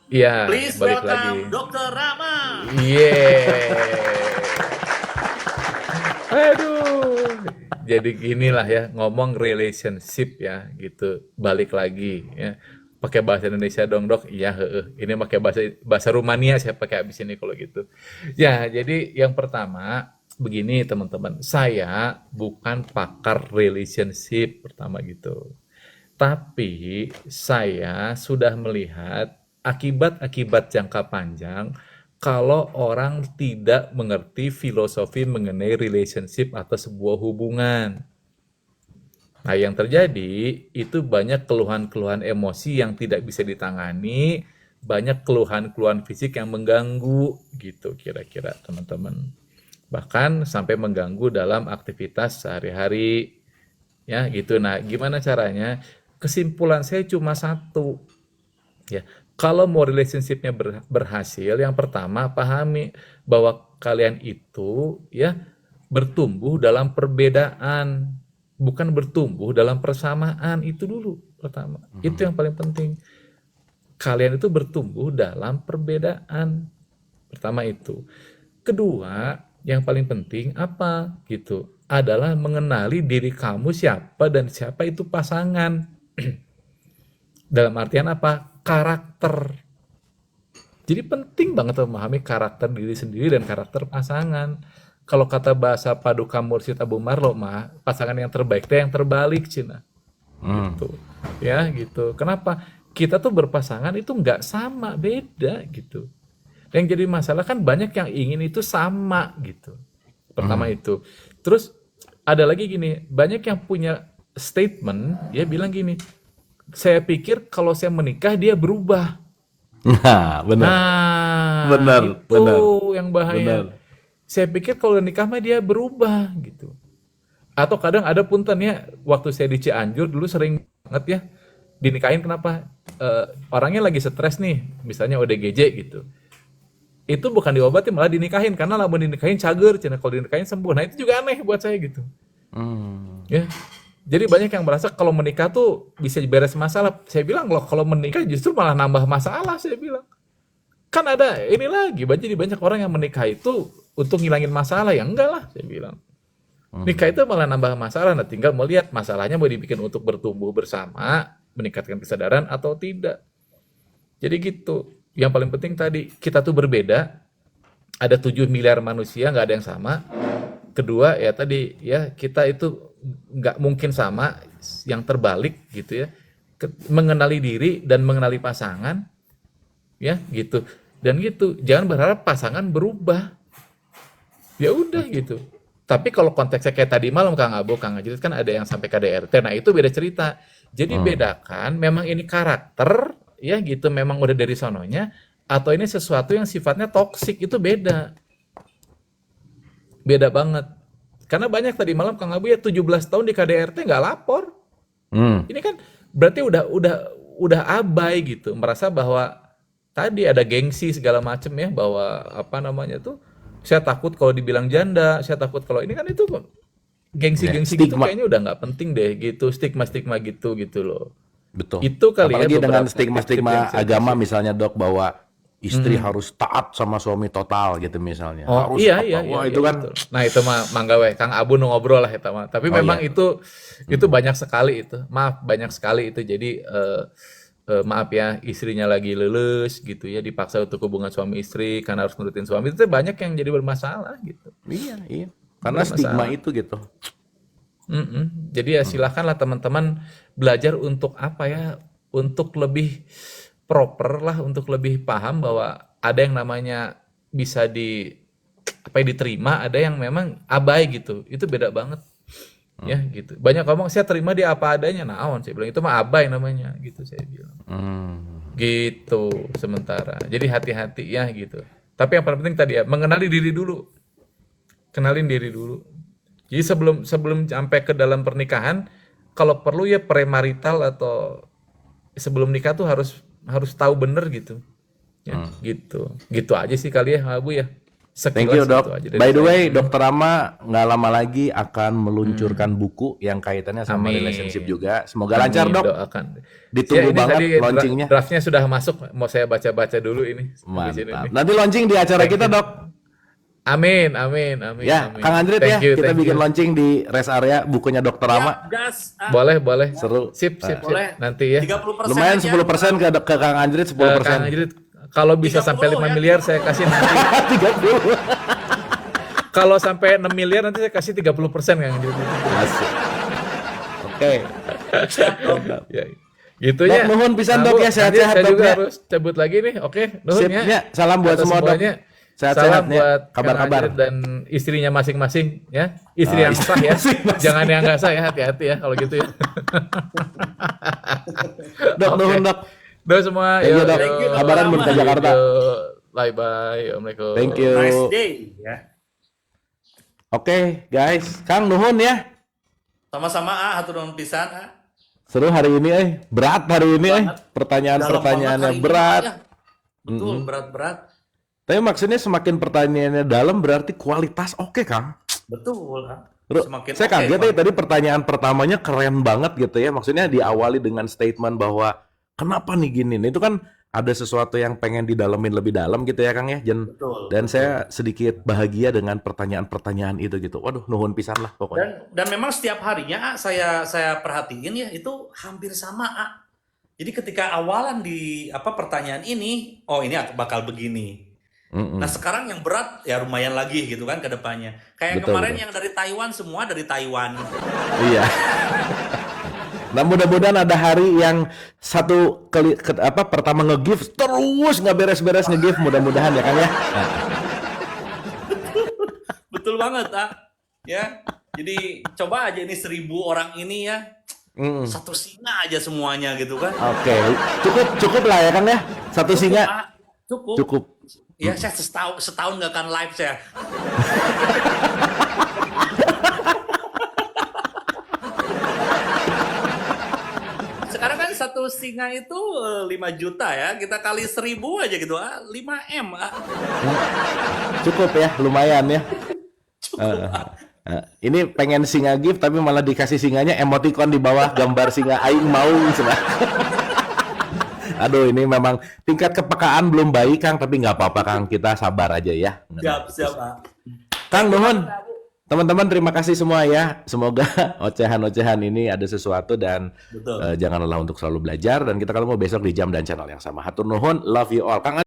Iya, Please balik welcome lagi. Dr. Rama. Aduh. Jadi ginilah ya, ngomong relationship ya, gitu. Balik lagi ya. Pakai bahasa Indonesia dong, Dok. Iya, heeh. Ini pakai bahasa Rumania saya pakai habis ini kalau gitu. Ya, jadi yang pertama begini teman-teman. Saya bukan pakar relationship pertama gitu. Tapi saya sudah melihat akibat-akibat jangka panjang kalau orang tidak mengerti filosofi mengenai relationship atau sebuah hubungan. Nah, yang terjadi itu banyak keluhan-keluhan emosi yang tidak bisa ditangani, banyak keluhan-keluhan fisik yang mengganggu gitu kira-kira teman-teman. Bahkan sampai mengganggu dalam aktivitas sehari-hari. Ya, gitu. Nah, gimana caranya? Kesimpulan saya cuma satu. Ya, kalau mau relationship-nya berhasil, yang pertama pahami bahwa kalian itu ya bertumbuh dalam perbedaan, bukan bertumbuh dalam persamaan. Itu dulu pertama. Itu yang paling penting. Kalian itu bertumbuh dalam perbedaan. Pertama itu. Kedua, yang paling penting apa gitu? Adalah mengenali diri kamu siapa dan siapa itu pasangan. Dalam artian apa? Karakter. Jadi penting banget memahami karakter diri sendiri dan karakter pasangan. Kalau kata bahasa Paduka Mursyid Abu Marlo mah, pasangan yang terbaik itu yang terbalik Cina. Gitu. Ya, gitu. Kenapa? Kita tuh berpasangan itu nggak sama, beda gitu. Yang jadi masalah kan banyak yang ingin itu sama gitu. Pertama itu. Terus ada lagi gini, banyak yang punya statement, dia bilang gini, saya pikir kalau saya menikah dia berubah. Nah, benar. Nah, Benar, itu benar. yang bahaya. Benar. Saya pikir kalau nikah mah dia berubah gitu. Atau kadang ada punten ya, waktu saya di Cianjur dulu sering banget ya dinikahin kenapa? Orangnya lagi stres nih, misalnya ODGJ gitu. Itu bukan diobati malah dinikahin karena lamun dinikahin cager, cenah kalau dinikahin sembuh. Nah, itu juga aneh buat saya gitu. Ya. Jadi banyak yang merasa kalau menikah tuh bisa beres masalah. Saya bilang loh, kalau menikah justru malah nambah masalah, saya bilang. Kan ada ini lagi, jadi banyak orang yang menikah itu untuk ngilangin masalah, ya enggak lah, saya bilang. Nikah itu malah nambah masalah, nah tinggal melihat masalahnya mau dibikin untuk bertumbuh bersama, meningkatkan kesadaran atau tidak. Jadi gitu. Yang paling penting tadi, kita tuh berbeda, ada 7 miliar manusia, nggak ada yang sama. Kedua ya tadi ya, kita itu nggak mungkin sama, yang terbalik gitu ya. Mengenali diri dan mengenali pasangan, ya gitu. Dan gitu, jangan berharap pasangan berubah. Ya udah gitu. Tapi kalau konteksnya kayak tadi malam Kang Abo, Kang Ajrit kan ada yang sampai KDRT, nah itu beda cerita. Jadi bedakan, memang ini karakter, ya gitu, memang udah dari sononya, atau ini sesuatu yang sifatnya toksik, itu beda. Beda banget. Karena banyak tadi malam Kang Abu ya 17 tahun di KDRT nggak lapor. Ini kan berarti udah abai gitu, merasa bahwa tadi ada gengsi segala macem ya, bahwa apa namanya tuh, saya takut kalau dibilang janda, saya takut kalau ini kan itu gengsi-gengsi gitu stigma. kayaknya udah nggak penting deh gitu, stigma-stigma gitu loh. Betul. Itu kali ya Apalagi dengan beberapa stigma-stigma tips-tips yang saya agama kasih. misalnya dok, bahwa istri harus taat sama suami total gitu misalnya. Oh Harus iya apa? iya Wah iya, itu iya, kan betul. Nah itu mah mangga weh Kang Abu nu ngobrol lah eta mah. Tapi memang iya. itu banyak sekali itu. Maaf banyak sekali itu. Jadi maaf ya, istrinya lagi lulus gitu ya, dipaksa untuk hubungan suami istri karena harus nurutin suami, itu banyak yang jadi bermasalah gitu. Iya. Karena stigma Bermasalah. itu gitu. Jadi ya silakanlah teman-teman belajar untuk apa ya, untuk lebih proper lah, untuk lebih paham bahwa ada yang namanya bisa diterima, ada yang memang abai gitu. Itu beda banget. Ya gitu. Banyak ngomong saya terima dia apa adanya. Naon saya bilang itu mah abai namanya gitu, saya bilang. Gitu sementara. Jadi hati-hati ya gitu. Tapi yang paling penting tadi ya, mengenali diri dulu. Kenalin diri dulu. Jadi sebelum sampai ke dalam pernikahan, kalau perlu ya premarital atau sebelum nikah tuh harus tahu bener gitu. Ya, gitu. Gitu aja sih kali ya, Abu ya. Thank Sekilas you dok. itu aja dari By the saya. way, Dokter Rama nggak lama lagi akan meluncurkan buku yang kaitannya sama Amin. relationship juga. Semoga lancar Amin, dok. doakan. Ditunggu Ini banget tadi launchingnya. draftnya sudah masuk, mau saya baca-baca dulu ini. Habis ini Mantap. nih. Nanti launching di acara Thank kita you. dok. Amin. Ya, Amin. Kang Andrit ya, Thank you, kita thank bikin you. launching di rest area bukunya Dokter Rama. Gas. Boleh. Seru. Sip. Boleh. Nanti ya. 30% Lumayan aja. 10% ke Kang Andrit 10%. Kang Ajrit, kalau bisa 30 sampai 5 ya. miliar saya kasih nanti. 30. Kalau sampai 6 miliar nanti saya kasih 30% Kang Ajrit. Asik. Oke. Ya. Gitu Dok, ya. nuhun pisan, Nah, Dok, Bu, ya. Sehat-sehat, Saya Dok, juga ya. harus cabut lagi nih. Oke, nuhun Sip, ya. ya. Salam buat Atas semua, Dok. semuanya. Sehat-sehat, Salam ya. buat Kabar-kabar. Kang Ajrit dan istrinya masing-masing ya. Istri yang sah ya. masing-masing. Jangan yang nggak sah ya, hati-hati ya kalau gitu ya. Dok, Oke. nuhun dok. Udah semua. Thank you, Yuk, Dok. yuk. Kabaran mun ke Jakarta. Yuk. Bye-bye. Assalamualaikum. Thank you. Nice day ya. Oke, guys. Kang nuhun ya. Sama-sama hatur nuhun pisan. Seru hari ini, berat hari ini, Banget. pertanyaan-pertanyaannya Dalam banget hari ini, berat. ya. Betul, berat-berat. Tapi maksudnya semakin pertanyaannya dalam berarti kualitas oke, Kang. Betul. Semakin Saya oke, kaget Pak. ya tadi pertanyaan pertamanya keren banget gitu ya. Maksudnya diawali dengan statement bahwa kenapa nih gini? Nah, itu kan ada sesuatu yang pengen didalemin lebih dalam gitu ya, Kang ya. Betul. Dan saya sedikit bahagia dengan pertanyaan-pertanyaan itu gitu. Waduh, nuhun pisan lah pokoknya. Dan memang setiap harinya saya perhatiin ya itu hampir sama. Jadi ketika awalan di pertanyaan ini, oh ini bakal begini. Nah sekarang yang berat ya lumayan lagi gitu kan ke depannya. Kayak Betul, kemarin betul. yang dari Taiwan semua dari Taiwan. Iya. Nah mudah-mudahan ada hari yang pertama nge-give terus nggak beres-beres nge-give, mudah-mudahan ya Kang ya. Nah, Betul banget ya. Jadi coba aja ini 1.000 orang ini ya. Satu singa aja semuanya gitu kan. Oke, cukup lah ya Kang ya. Satu singa Cukup. cukup. Ya saya setahun nggak akan live saya. Sekarang kan satu singa itu 5 juta ya. Kita kali 1.000 aja gitu 5 M Cukup ya, lumayan ya. Cukup. Ini pengen singa gift tapi malah dikasih singanya emoticon di bawah gambar singa aing mau cenah. Aduh, ini memang tingkat kepekaan belum baik Kang, tapi nggak apa-apa Kang, kita sabar aja ya. Siap, Pak. Kang nuhun. Teman-teman terima kasih semua ya. Semoga ocehan-ocehan ini ada sesuatu dan Betul. jangan lelah untuk selalu belajar dan kita ketemu besok di jam dan channel yang sama. Hatur nuhun, love you all. Kang